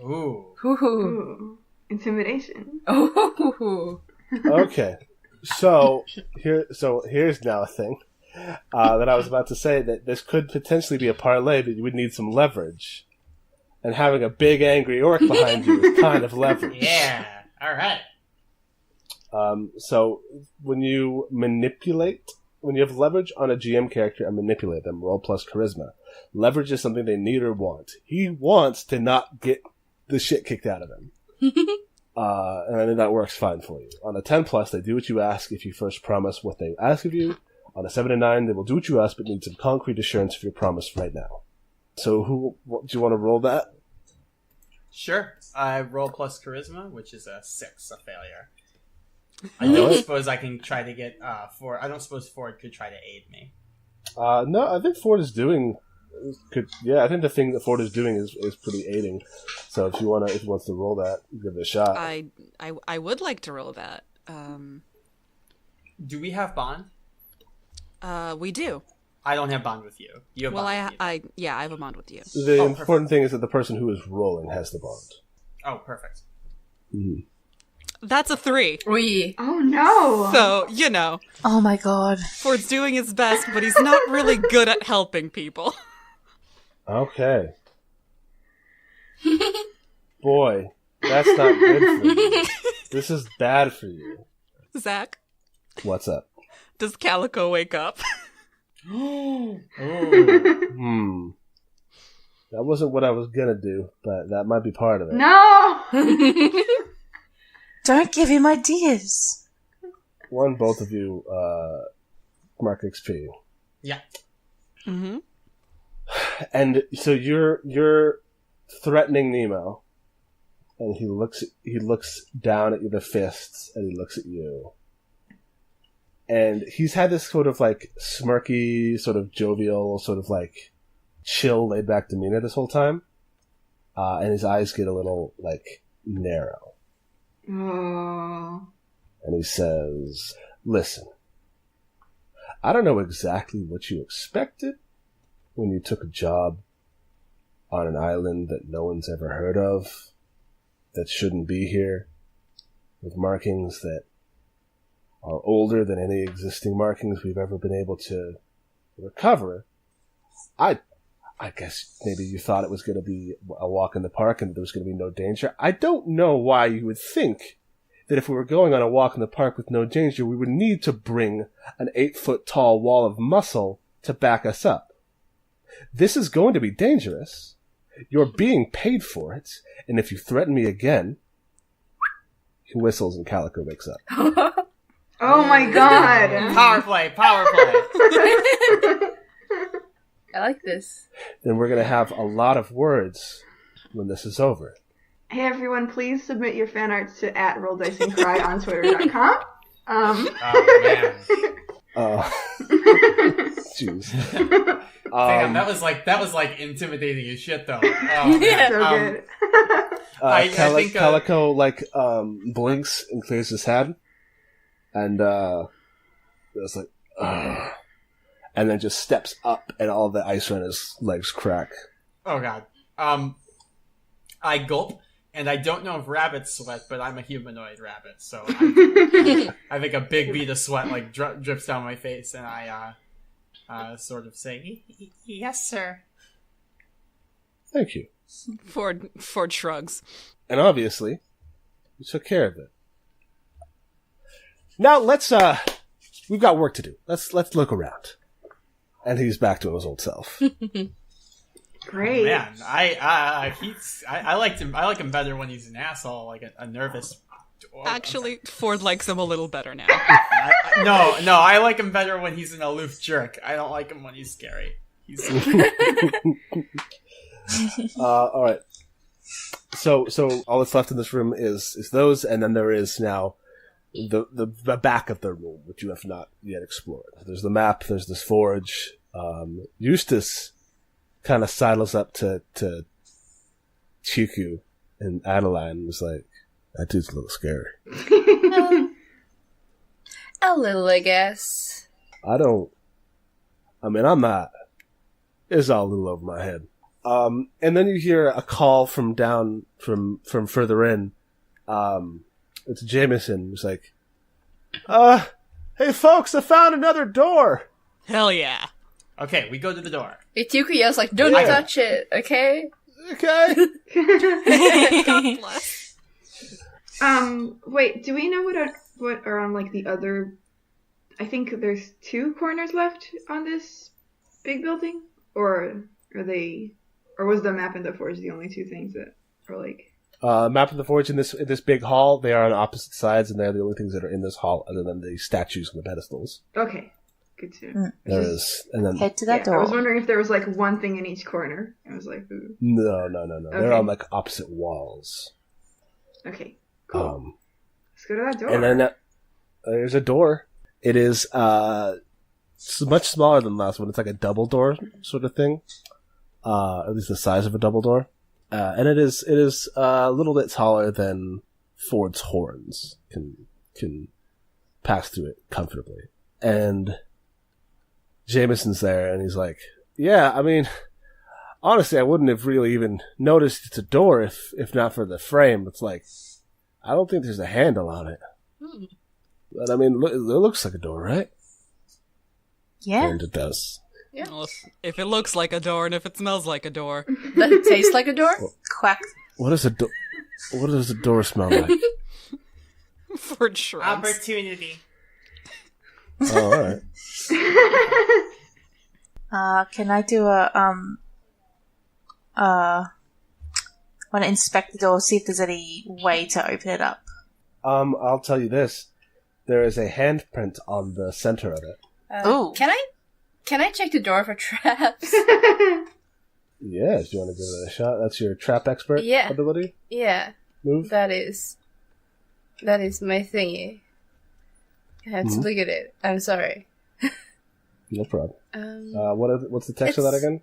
S4: Ooh.
S2: Ooh. Intimidation.
S6: Oh.
S1: Okay. So here's now a thing that I was about to say, that this could potentially be a parlay, but you would need some leverage. And having a big angry orc behind you is kind of leverage.
S4: Yeah. All right.
S1: So when you have leverage on a GM character and manipulate them, roll plus charisma. Leverage is something they need or want. He wants to not get the shit kicked out of him. And I think that works fine for you. On a 10 plus, they do what you ask if you first promise what they ask of you. On a 7 and 9, they will do what you ask, but need some concrete assurance of your promise right now. So do you want to roll that?
S4: Sure. I roll plus charisma, which is a 6, a failure. I don't suppose I can try to get Ford. I don't suppose Ford could try to aid me.
S1: No, I think Ford is doing. I think the thing that Ford is doing is pretty aiding. So if he wants to roll that, give it a shot.
S3: I would like to roll that.
S4: Do we have bond?
S3: We do.
S4: I don't have bond with you. You have bond with me.
S3: I have a bond with you.
S1: The important thing is that the person who is rolling has the bond.
S4: Oh, perfect.
S1: Mm-hmm.
S3: That's a 3.
S6: Oui.
S2: Oh no!
S3: So,
S5: Oh my god.
S3: Ford's doing his best, but he's not really good at helping people.
S1: Okay. Boy, that's not good for you. This is bad for you.
S3: Zach,
S1: What's up?
S3: does Calico wake up?
S1: That wasn't what I was gonna do, but that might be part of it.
S2: No!
S5: Don't give him ideas.
S1: Both of you, mark XP.
S4: Yeah.
S3: Mm-hmm.
S1: And so you're threatening Nemo, and he looks down at the fists, and he looks at you. And he's had this sort of like smirky, sort of jovial, sort of like chill, laid back demeanor this whole time. And his eyes get a little like narrow.
S2: Oh.
S1: And he says, "Listen, I don't know exactly what you expected when you took a job on an island that no one's ever heard of, that shouldn't be here, with markings that are older than any existing markings we've ever been able to recover. I I guess maybe you thought it was going to be a walk in the park and there was going to be no danger. I don't know why you would think that if we were going on a walk in the park with no danger, we would need to bring an 8-foot-tall wall of muscle to back us up. This is going to be dangerous. You're being paid for it, and if you threaten me again... He whistles and Calico wakes up.
S2: Oh my god!
S4: Power play, power play.
S6: I like this.
S1: Then we're going to have a lot of words when this is over.
S2: Hey everyone, please submit your fan arts to @RollDiceAndCry on Twitter.com.
S4: Oh man.
S1: Jeez.
S4: Damn, that was like intimidating as shit though. Oh,
S6: Yeah.
S2: So good.
S4: I think
S1: Calico blinks and clears his head, and it's like, ugh. And then just steps up, and all the ice on his legs crack.
S4: Oh god. I gulp, and I don't know if rabbits sweat, but I'm a humanoid rabbit, so I think a big bead of sweat like drips down my face, and I sort of say, "Yes, sir."
S1: Thank you.
S3: Ford shrugs.
S1: And obviously, you took care of it. Now we've got work to do. Let's look around. And he's back to his old self.
S2: Great.
S4: Man, I liked him. I like him better when he's an asshole, like a nervous.
S3: Actually, Ford likes him a little better now.
S4: No, I like him better when he's an aloof jerk. I don't like him when he's scary.
S1: All right. So all that's left in this room is those, and then there is now the back of the room, which you have not yet explored. There's the map. There's this forge. Eustace kind of sidles up to Chiku and Adeline and was like, "That dude's a little scary."
S6: A little, I guess.
S1: I'm not. It's all a little over my head. And then you hear a call from further in. It's Jameson. It's like, hey folks, I found another door.
S3: Hell yeah.
S4: Okay, we go to the door.
S6: Ituku yells like, "Don't touch it, okay?"
S1: Okay.
S3: God bless.
S2: Wait, do we know what are on like the other? I think there's 2 corners left on this big building, or are they? Or was the map and the forge the only 2 things that are like...
S1: Map of the forge in this big hall, they are on opposite sides, and they're the only things that are in this hall other than the statues and the pedestals.
S2: Okay, good to know.
S1: There is, and then...
S5: Head to that door.
S2: I was wondering if there was like one thing in each corner. I was like, ooh.
S1: No.
S2: Okay.
S1: They're on like opposite walls.
S2: Okay, cool. Let's go to that door.
S1: And then there's a door. It is it's much smaller than the last one. It's like a double door sort of thing. At least the size of a double door. And it is a little bit taller than Ford's horns can pass through it comfortably. And Jameson's there, and he's like, "Yeah, I mean, honestly, I wouldn't have really even noticed it's a door if not for the frame. It's like, I don't think there's a handle on it. But I mean, it looks like a door, right?"
S5: Yeah.
S1: And it does.
S6: Yeah.
S3: Well, if it looks like a door and if it smells like a door.
S6: Does it taste like a door?
S5: Quack.
S1: What does a door smell like?
S3: Ford shrugs.
S4: Opportunity.
S1: Oh, all right.
S5: Can I do want to inspect the door, see if there's any way to open it up?
S1: I'll tell you this. There is a handprint on the center of it.
S5: Ooh.
S6: Can I check the door for traps?
S1: Yeah, do you want to give it a shot? That's your trap expert ability?
S6: Yeah.
S1: Move?
S6: That is my thingy. I have to look at it. I'm sorry.
S1: No problem. What's the text of that again?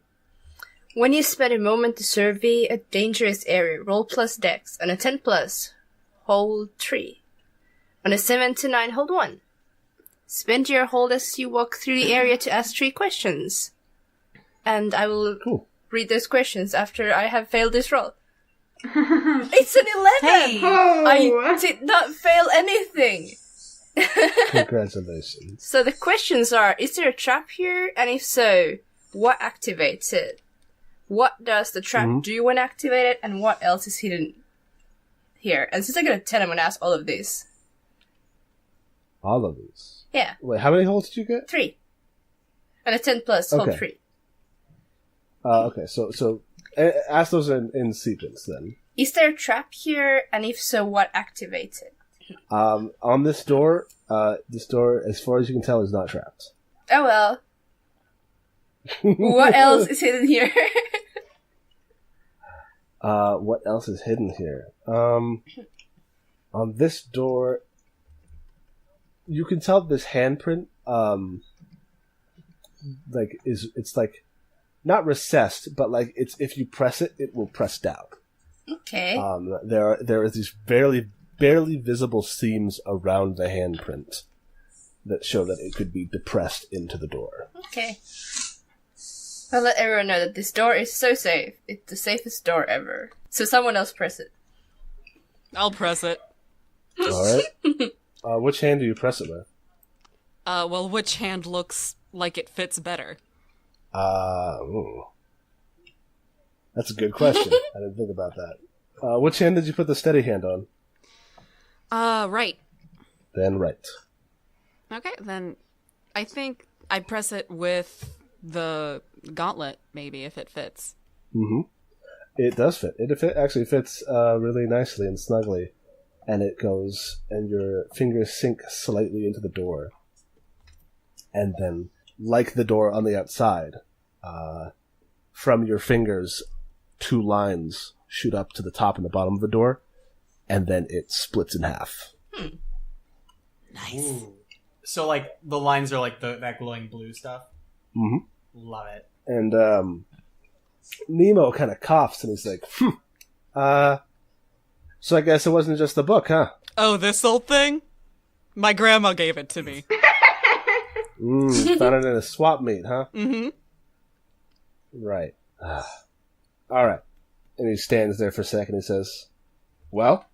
S6: When you spend a moment to survey a dangerous area, roll plus dex. On a 10 plus, hold 3. On a 7 to 9, hold 1. Spend your hold as you walk through the area to ask 3 questions. And I will read those questions after I have failed this roll. It's an 11!
S5: Hey!
S2: Oh!
S6: I did not fail anything!
S1: Congratulations.
S6: So the questions are, is there a trap here? And if so, what activates it? what does the trap do when activated, and what else is hidden here? And since I got a 10, I'm going to ask all of these.
S1: All of these?
S6: Yeah.
S1: Wait, how many holes did you get?
S6: 3. And a 10 plus, hold 3.
S1: Okay, so ask those in sequence then.
S6: Is there a trap here, and if so, what activates it?
S1: On this door, as far as you can tell, is not trapped.
S6: Oh well. What else is hidden here?
S1: What else is hidden here? On this door, you can tell this handprint, it's like not recessed, but like it's if you press it, it will press down.
S6: Okay.
S1: There are these barely visible seams around the handprint that show that it could be depressed into the door.
S6: Okay. I'll let everyone know that this door is so safe. It's the safest door ever. So someone else press it.
S3: I'll press it.
S1: Alright. Which hand do you press it with?
S3: Well, which hand looks like it fits better?
S1: Ooh. That's a good question. I didn't think about that. Which hand did you put the steady hand on?
S3: Right.
S1: Then right.
S3: Okay, then I think I press it with the gauntlet, maybe, if it fits.
S1: Mm-hmm. It does fit. It actually fits really nicely and snugly. And it goes, and your fingers sink slightly into the door. And then, like the door on the outside, from your fingers, 2 lines shoot up to the top and the bottom of the door, and then it splits in half.
S3: Nice.
S4: Ooh. So, like, the lines are like that glowing blue stuff?
S1: Mm-hmm.
S4: Love it.
S1: And, Nemo kind of coughs, and he's like, so I guess it wasn't just the book, huh?
S3: Oh, this old thing? My grandma gave it to me.
S1: Found it in a swap meet, huh?
S3: Mm-hmm.
S1: Right. Alright. And he stands there for a second and he says, well?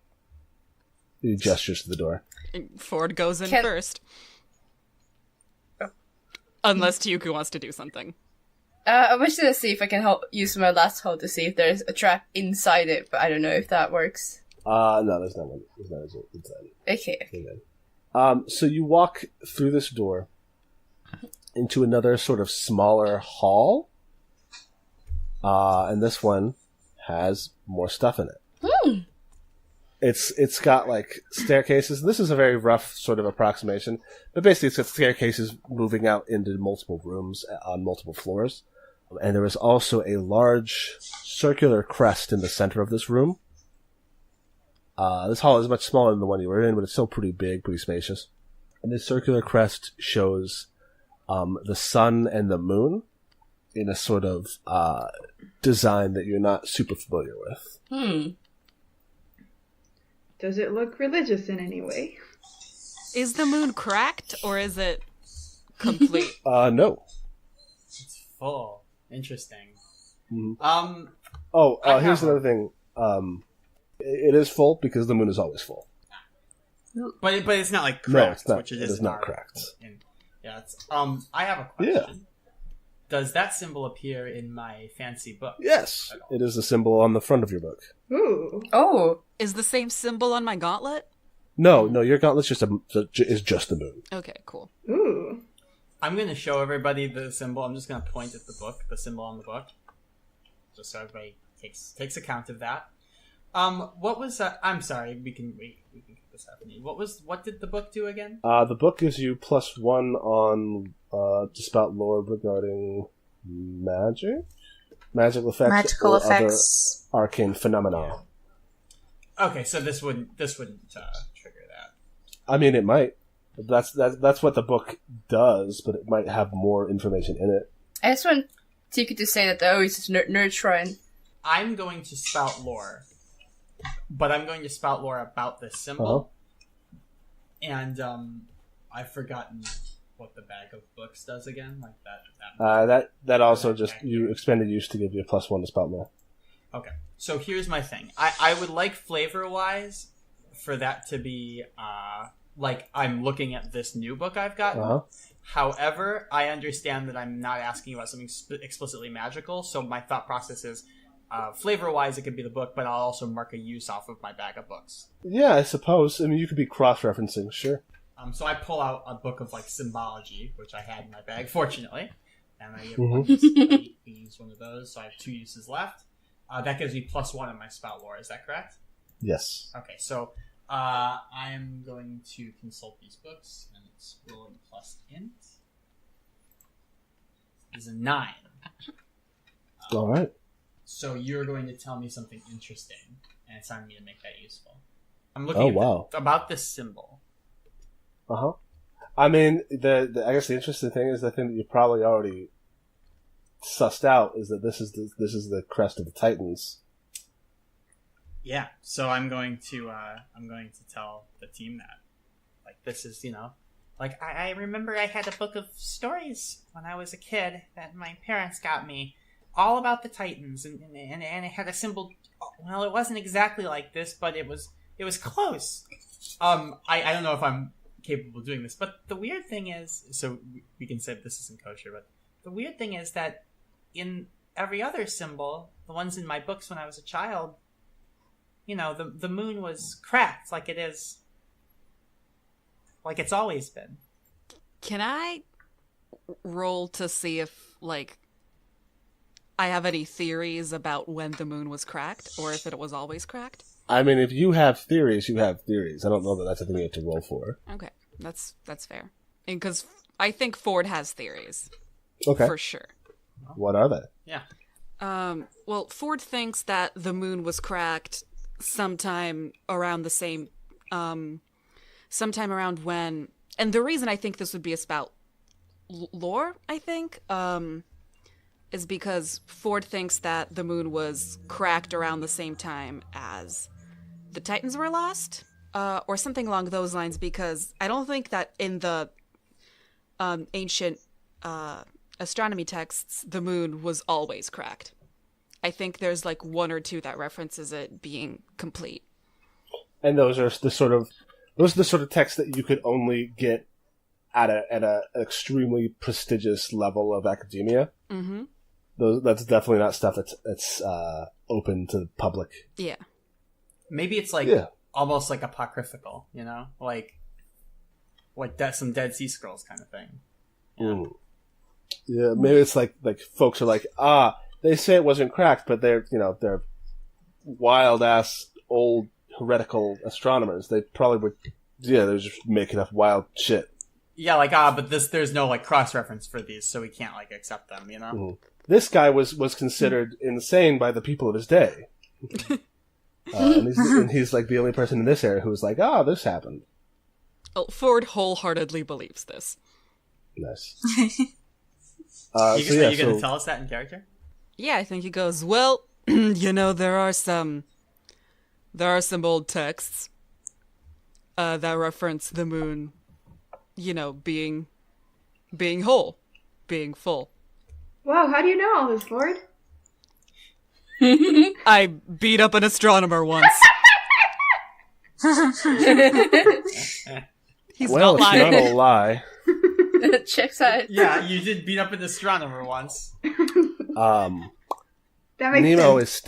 S1: He gestures to the door.
S3: Ford goes in first. Unless Tiyuku wants to do something.
S6: I wish to see if I can use my last hold to see if there's a trap inside it, but I don't know if that works.
S1: No, there's not one. There's not inside it.
S6: Okay.
S1: So you walk through this door into another sort of smaller hall. And this one has more stuff in it. It's got like staircases. This is a very rough sort of approximation, but basically it's got staircases moving out into multiple rooms on multiple floors. And there is also a large circular crest in the center of this room. This hall is much smaller than the one you were in, but it's still pretty big, pretty spacious. And this circular crest shows the sun and the moon in a sort of design that you're not super familiar with.
S2: Does it look religious in any way?
S3: Is the moon cracked, or is it complete?
S1: No.
S4: It's full. Interesting.
S1: Mm-hmm. Here's another thing. It is full because the moon is always full.
S4: But it's not like cracked.
S1: No, it's not.
S4: Which
S1: it is not cracked.
S4: Yeah, it's, I have a question.
S1: Yeah.
S4: Does that symbol appear in my fancy book?
S1: Yes, it is a symbol on the front of your book.
S2: Ooh.
S6: Oh.
S3: Is the same symbol on my gauntlet?
S1: No, your gauntlet's is just the moon.
S3: Okay, cool.
S2: Ooh.
S4: I'm going to show everybody the symbol. I'm just going to point at the book, the symbol on the book, just so everybody takes account of that. What was that? I'm sorry. We can keep this happening. What did the book do again?
S1: The book gives you +1 on just about lore regarding magical effects, or arcane phenomena.
S4: Yeah. Okay, so this wouldn't trigger that.
S1: I mean, it might. That's what the book does, but it might have more information in it.
S6: I just want Tiki to say that it's just nerd shrine.
S4: I'm going to spout lore, but I'm going to spout lore about this symbol. And I've forgotten what the bag of books does again, like that.
S1: That also just you expended use to give you a +1 to spout lore.
S4: Okay, so here's my thing. I would like flavor-wise for that to be like I'm looking at this new book I've gotten. However, I understand that I'm not asking you about something explicitly magical, so my thought process is, flavor-wise, it could be the book, but I'll also mark a use off of my bag of books.
S1: Yeah, I suppose. I mean, you could be cross-referencing, sure.
S4: So I pull out a book of, like, symbology, which I had in my bag, fortunately. And I use one of those, so I have 2 uses left. That gives me +1 on my spout lore, is that correct?
S1: Yes.
S4: Okay, so I'm going to consult these books, and it's rolling plus int. Is a 9.
S1: All right.
S4: So you're going to tell me something interesting, and it's on me to make that useful. I'm looking about this symbol.
S1: Uh-huh. I mean, I guess the interesting thing is the thing that you probably already sussed out is that this is the crest of the Titans.
S4: Yeah, so I'm going to tell the team that, like, this is, like, I remember I had a book of stories when I was a kid that my parents got me, all about the Titans, and it had a symbol. Well, it wasn't exactly like this, but it was close. I don't know if I'm capable of doing this, but the weird thing is, so we can say this isn't kosher, but the weird thing is that in every other symbol, the ones in my books when I was a child, the moon was cracked like it is, like it's always been.
S3: Can I roll to see if, like, I have any theories about when the moon was cracked, or if it was always cracked?
S1: I mean, if you have theories, you have theories. I don't know that that's a thing you have to roll for.
S3: Okay, that's fair. And because I think Ford has theories.
S1: Okay.
S3: For sure.
S1: What are they?
S4: Yeah.
S3: Well, Ford thinks that the moon was cracked sometime around the same, sometime around when, and the reason I think this would be about lore, I think, is because Ford thinks that the moon was cracked around the same time as the Titans were lost, or something along those lines, because I don't think that in the ancient astronomy texts, the moon was always cracked. I think there's like 1 or 2 that references it being complete.
S1: And those are the sort of texts that you could only get at an extremely prestigious level of academia.
S3: Mm-hmm.
S1: That's definitely not stuff that's open to the public.
S3: Yeah.
S4: Maybe it's like almost like apocryphal, like some Dead Sea Scrolls kind of thing.
S1: Yeah, maybe it's like folks are like, they say it wasn't cracked, but they're wild ass old heretical astronomers. They probably would, they're just making up wild shit.
S4: Yeah, like but there's no like cross reference for these, so we can't like accept them,
S1: Mm-hmm. This guy was considered insane by the people of his day, and he's like the only person in this area who was like, this happened.
S3: Well, Ford wholeheartedly believes this.
S1: Nice.
S4: Are you going to tell us that in character?
S3: Yeah, I think he goes, well, there are some old texts that reference the moon, being whole, being full.
S2: Wow, how do you know all this, Ford?
S3: I beat up an astronomer once. He's not lying.
S1: It's not a lie.
S6: Checks out.
S4: Yeah, you did beat up an astronomer once.
S2: That makes
S1: Nemo
S2: sense.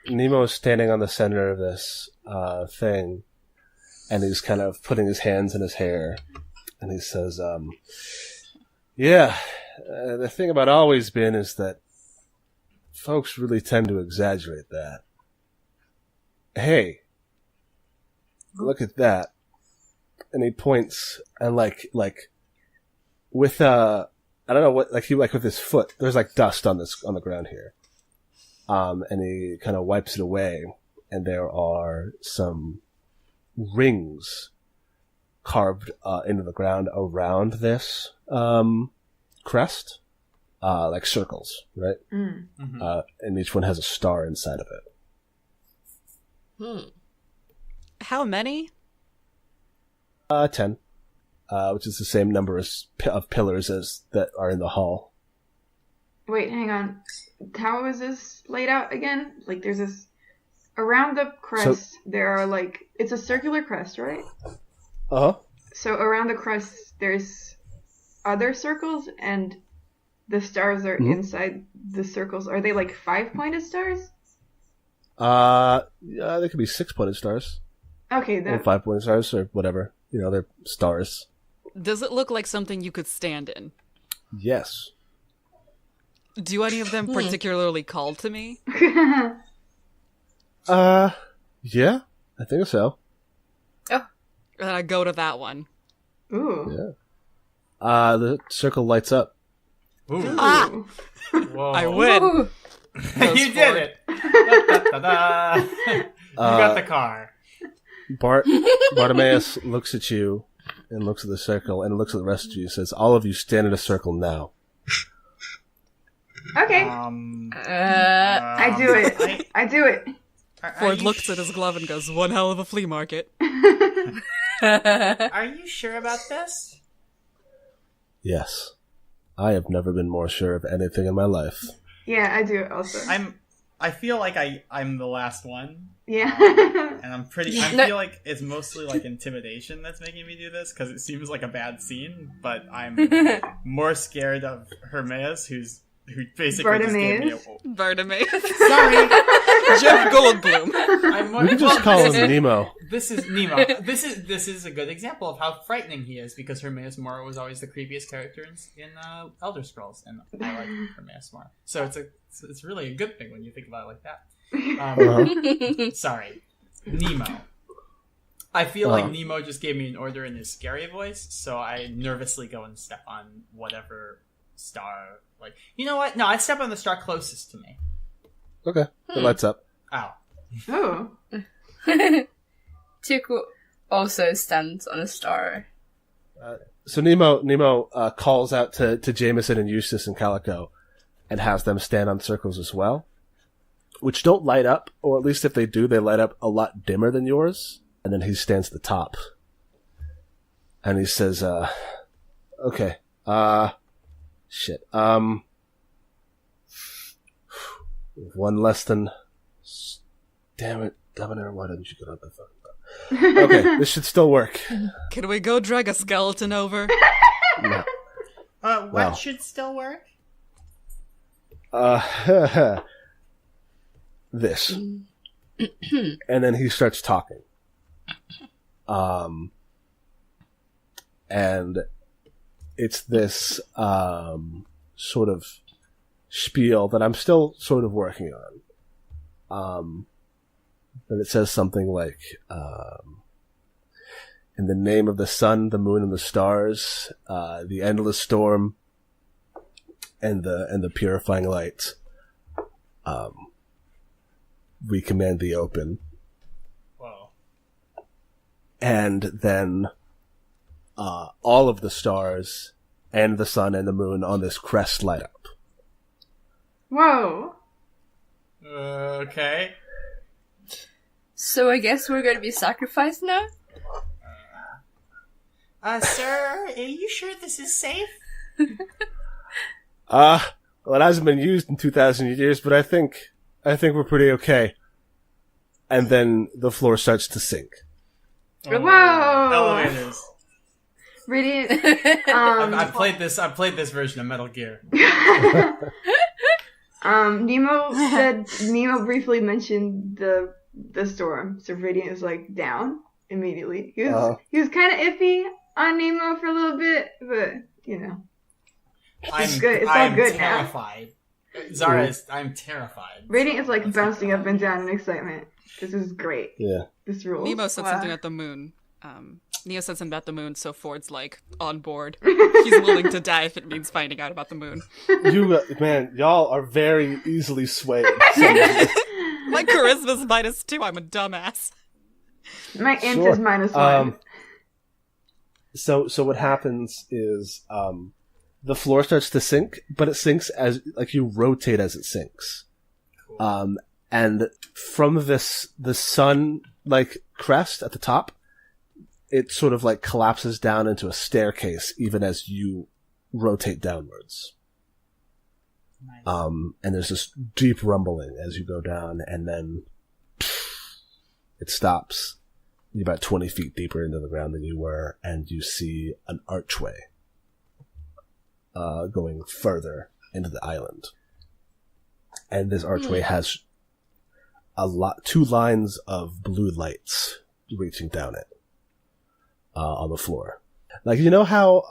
S1: Nemo is standing on the center of this thing, and he's kind of putting his hands in his hair, and he says, the thing about always been is that folks really tend to exaggerate that. Hey, look at that. And he points, and like with I don't know what, like he with his foot, there's like dust on the ground here. And he kind of wipes it away, and there are some rings carved into the ground around this crest, like circles, right?
S2: Mm-hmm.
S1: And each one has a star inside of it.
S3: How many?
S1: 10, which is the same number of pillars as that are in the hall.
S2: Wait, hang on. How is this laid out again? Like, there's this around the crest. There are like, it's a circular crest, right?
S1: Uh huh.
S2: So around the crest, there's other circles and the stars are inside the circles. Are they like 5-pointed stars?
S1: Yeah, they could be 6-pointed stars.
S2: Okay,
S1: Or 5-pointed stars, or whatever. They're stars.
S3: Does it look like something you could stand in?
S1: Yes.
S3: Do any of them particularly call to me?
S1: Yeah, I think so.
S6: Oh.
S3: And I go to that one.
S2: Ooh.
S1: Yeah. The circle lights up.
S4: Ooh.
S3: Ah!
S4: Whoa.
S3: I win.
S6: Ooh.
S4: You did it. Da-da-da-da. You got the car.
S1: Bartimaeus looks at you and looks at the circle and looks at the rest of you and says, all of you stand in a circle now.
S2: Okay. I do it. I do it.
S3: Ford looks at his glove and goes, one hell of a flea market.
S4: Are you sure about this?
S1: Yes. I have never been more sure of anything in my life.
S2: Yeah, I do it also.
S4: I feel like I'm the last one.
S2: Yeah.
S4: And I feel like it's mostly like intimidation that's making me do this, because it seems like a bad scene, but I'm more scared of Hermaeus, who basically just gave me
S3: Bartimaeus.
S4: Sorry!
S3: Jeff Goldblum.
S1: We can just call him Nemo.
S4: This is Nemo. This is a good example of how frightening he is, because Hermaeus Mora was always the creepiest character in Elder Scrolls, and I like Hermaeus Mora. So it's really a good thing when you think about it like that. Sorry, Nemo. I feel like Nemo just gave me an order in his scary voice, so I nervously go and step on whatever star. Like, you know what? No, I step on the star closest to me.
S1: Okay. It lights up.
S4: Ow.
S2: Oh.
S6: Tuku also stands on a star.
S1: So Nemo calls out to Jameson and Eustace and Calico and has them stand on circles as well, which don't light up, or at least if they do, they light up a lot dimmer than yours. And then he stands at the top. And he says, okay, shit, one less than... Damn it, Governor, why didn't you get on that fucking button? Okay, this should still work.
S3: Can we go drag a skeleton over?
S1: No.
S4: What should still work?
S1: This. And then he starts talking. And it's this sort of spiel that I'm still sort of working on. But it says something like, in the name of the sun, the moon, and the stars, the endless storm, and the purifying light, we command the open.
S4: Whoa.
S1: And then all of the stars and the sun and the moon on this crest light up.
S2: Whoa.
S4: Okay.
S6: So I guess we're going to be sacrificed now?
S4: Sir, are you sure this is safe?
S1: Well, it hasn't been used in 2,000 years, but I think we're pretty okay. And then the floor starts to sink.
S2: Whoa!
S4: Elevators.
S2: Radiant.
S4: I've played this version of Metal Gear.
S2: Nemo briefly mentioned the storm, so Radiant is like down immediately. He was kind of iffy on Nemo for a little bit, but it's good. It's all good
S4: terrified. Zara, I'm terrified.
S2: Radiant is like bouncing up and down in excitement. This is great.
S1: Yeah.
S2: This rules.
S3: Nemo said something at the moon. Neo said something about the moon, so Ford's like on board. He's willing to die if it means finding out about the moon.
S1: Y'all are very easily swayed.
S3: My charisma's -2. I'm a dumbass.
S2: My int is -1.
S1: So what happens is the floor starts to sink, but it sinks as like you rotate as it sinks. Cool. And from the sun like crest at the top, it sort of like collapses down into a staircase even as you rotate downwards.
S4: Nice.
S1: And there's this deep rumbling as you go down, and then it stops. You're about 20 feet deeper into the ground than you were, and you see an archway going further into the island. And this archway has two lines of blue lights reaching down it on the floor. Like, you know how,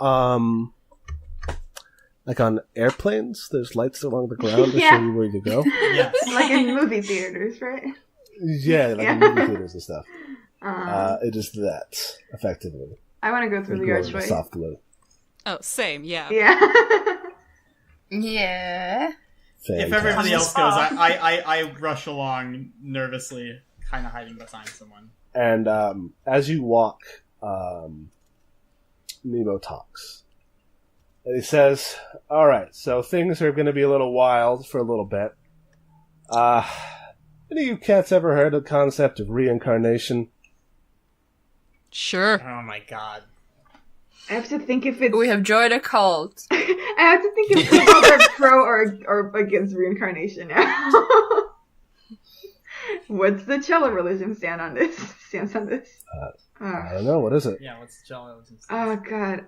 S1: like on airplanes, there's lights along the ground to show you where to go?
S4: Yes.
S2: Like in movie theaters, right?
S1: Yeah, like in movie theaters and stuff. It is that, effectively.
S2: I want to go through the archway.
S1: Soft glue.
S3: Oh, same, yeah.
S2: Yeah.
S5: Yeah.
S1: Fantastic.
S4: If everybody else goes, I rush along nervously, kind of hiding behind someone.
S1: And as you walk, Nemo talks. And he says, alright, so things are going to be a little wild for a little bit. Any of you cats ever heard of the concept of reincarnation?
S3: Sure.
S4: Oh my god.
S2: I have to think if it's...
S6: We have joined a cult.
S2: I have to think if people are pro or against reincarnation now. What's the cello religion stance on this?
S1: I don't know, what is it?
S4: Yeah, what's the jello?
S2: Oh god.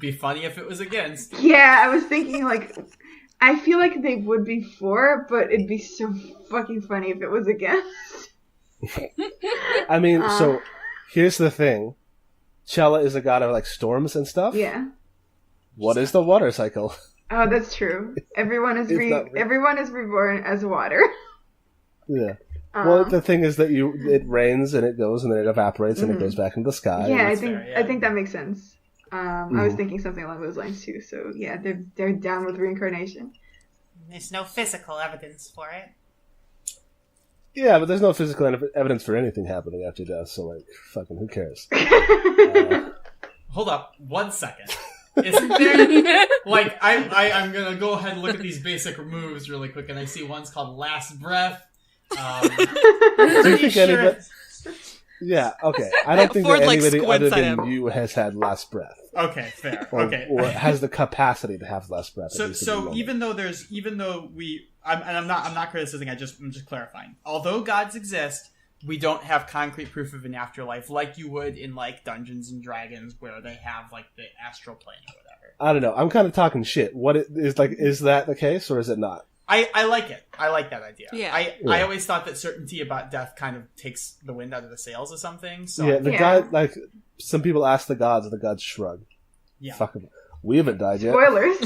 S4: Be funny if it was against.
S2: Yeah, I was thinking like, I feel like they would be for, but it'd be so fucking funny if it was against.
S1: I mean, so here's the thing. Cella is a god of like storms and stuff.
S2: Yeah.
S1: What is the water cycle?
S2: Oh, that's true. Everyone is reborn as water.
S1: Yeah. Well, the thing is that it rains and it goes and then it evaporates and it goes back into the sky.
S2: Yeah, I think that makes sense. I was thinking something along those lines too. So yeah, they're down with reincarnation.
S7: There's no physical evidence for it.
S1: Yeah, but there's no physical evidence for anything happening after death, so like, fucking who cares?
S4: Hold up, 1 second. Isn't there, like, I'm gonna go ahead and look at these basic moves really quick, and I see one's called Last Breath.
S1: Do you think anybody... Yeah, okay. I don't think that
S3: Ford, like,
S1: anybody other
S3: squints at
S1: than
S3: him.
S1: you has had last breath.
S4: Okay, fair.
S1: Or,
S4: Okay.
S1: or has the capacity to have last breath.
S4: So even though I'm not criticizing, I'm just clarifying. Although gods exist, we don't have concrete proof of an afterlife like you would in like Dungeons and Dragons, where they have like the astral plane or whatever.
S1: I don't know. I'm kind of talking shit. Is that the case or is it not?
S4: I like it. I like that idea.
S3: Yeah.
S4: I always thought that certainty about death kind of takes the wind out of the sails of something. So
S1: Yeah, god, like, some people ask the gods shrug.
S4: Yeah.
S1: Fuck 'em. We haven't died yet.
S2: Spoilers.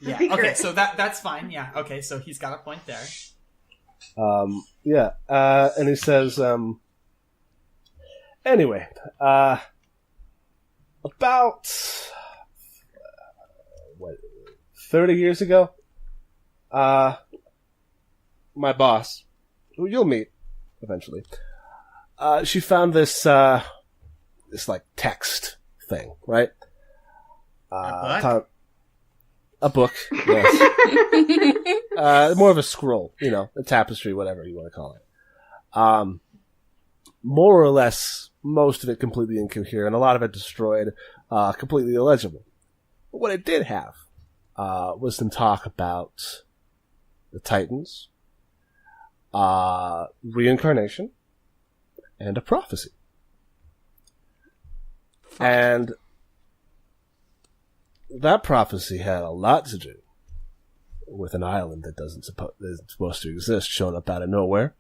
S4: Yeah.
S2: Secret.
S4: Okay, so that's fine. Yeah. Okay, so he's got a point there.
S1: Yeah. And he says, anyway, about 30 years ago, my boss, who you'll meet eventually, she found this like text thing, right?
S4: A
S1: book, yes. More of a scroll, a tapestry, whatever you want to call it. More or less, most of it completely incoherent, a lot of it destroyed, completely illegible. But what it did have was some talk about the Titans, reincarnation, and a prophecy. And that prophecy had a lot to do with an island that isn't supposed to exist showing up out of nowhere,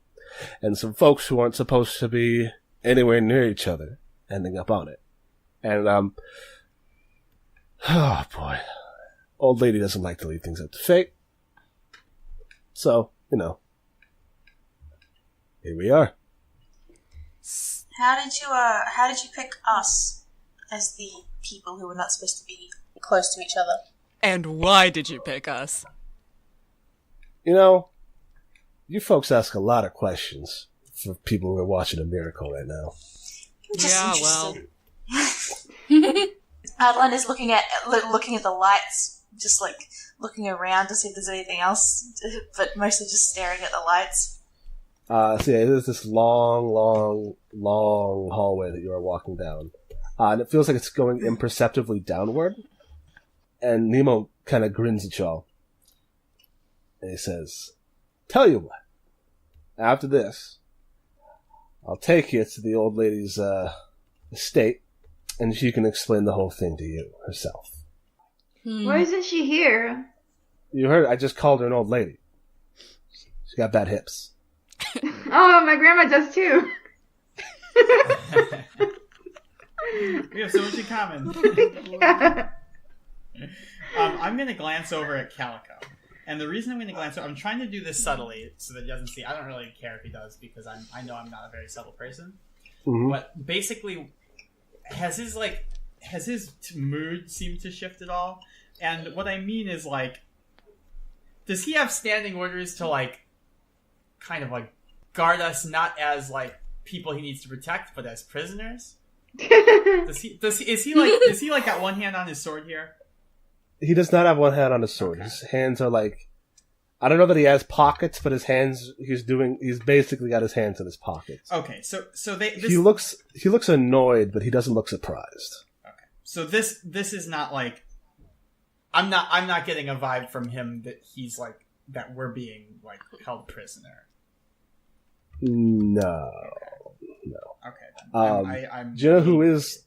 S1: and some folks who aren't supposed to be anywhere near each other ending up on it. And oh boy, old lady doesn't like to leave things up to fate. So, here we are.
S5: How did you pick us as the people who were not supposed to be close to each other?
S3: And why did you pick us?
S1: You folks ask a lot of questions for people who are watching a miracle right now.
S3: Yeah, well.
S5: Adeline is looking at the lights, just like looking around to see if there's anything else, but mostly just staring at the lights.
S1: So yeah, there's this long hallway that you are walking down. And it feels like it's going imperceptibly downward. And Nemo kind of grins at y'all. And he says, "Tell you what, after this, I'll take you to the old lady's estate, and she can explain the whole thing to you herself.
S2: Why isn't she here?
S1: You heard, I just called her an old lady. She's got bad hips.
S2: Oh, my grandma does too.
S4: We have so much in common.
S2: Yeah.
S4: I'm going to glance over at Calico. And the reason I'm going to glance over, I'm trying to do this subtly so that he doesn't see. I don't really care if he does because I know I'm not a very subtle person.
S1: Mm-hmm.
S4: But basically, has his mood seemed to shift at all? And what I mean is, like, does he have standing orders to, like, kind of, like, guard us not as, like, people he needs to protect, but as prisoners? Is he like got one hand on his sword here?
S1: He does not have one hand on his sword. Okay. His hands are like, I don't know that he has pockets, but his hands, he's basically got his hands in his pockets.
S4: Okay, so
S1: he looks annoyed, but he doesn't look surprised.
S4: Okay, so this is not like, I'm not getting a vibe from him that he's like, that we're being like held prisoner.
S1: No.
S4: Okay, then.
S1: Do you know who is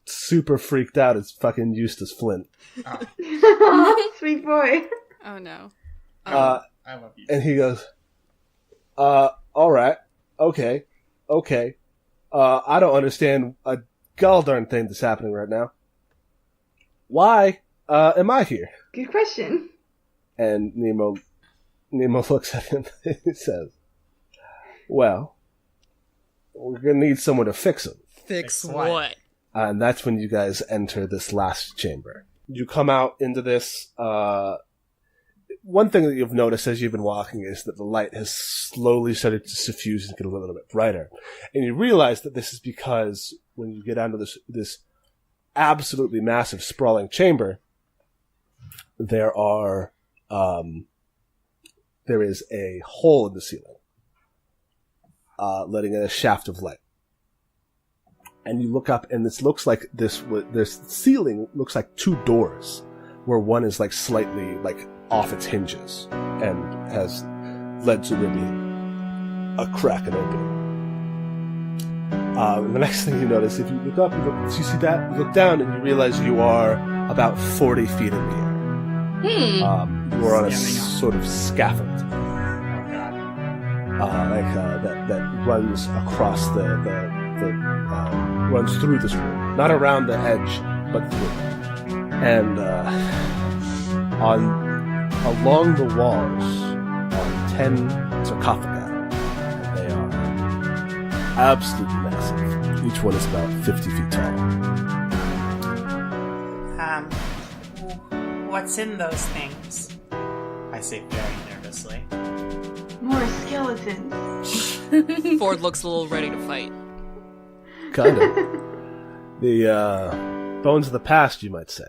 S1: super freaked out? It's fucking Eustace Flint.
S2: Oh, sweet boy.
S3: Oh no.
S4: I love you.
S1: And he goes, alright, okay. I don't understand a gall darn thing that's happening right now. Why am I here?
S2: Good question.
S1: And Nemo looks at him and he says, well, we're gonna need someone to fix him.
S3: Fix what?
S1: And that's when you guys enter this last chamber. You come out into this, one thing that you've noticed as you've been walking is that the light has slowly started to suffuse and get a little bit brighter. And you realize that this is because when you get down to this absolutely massive sprawling chamber, there is a hole in the ceiling, letting in a shaft of light. And you look up, and this ceiling looks like two doors, where one is like slightly like off its hinges and has led to maybe a crack and opening. The next thing you notice, if you look up, you see that, you look down, and you realize you are about 40 feet in the air. You are on a sort of scaffold, that runs across runs through this room, not around the edge, but through. And along the walls are 10 sarcophagi. They are absolutely massive. Each one is about 50 feet tall.
S7: What's in those things?
S4: I say very nervously.
S2: More skeletons.
S3: Ford looks a little ready to fight.
S1: Kind of. The bones of the past, you might say.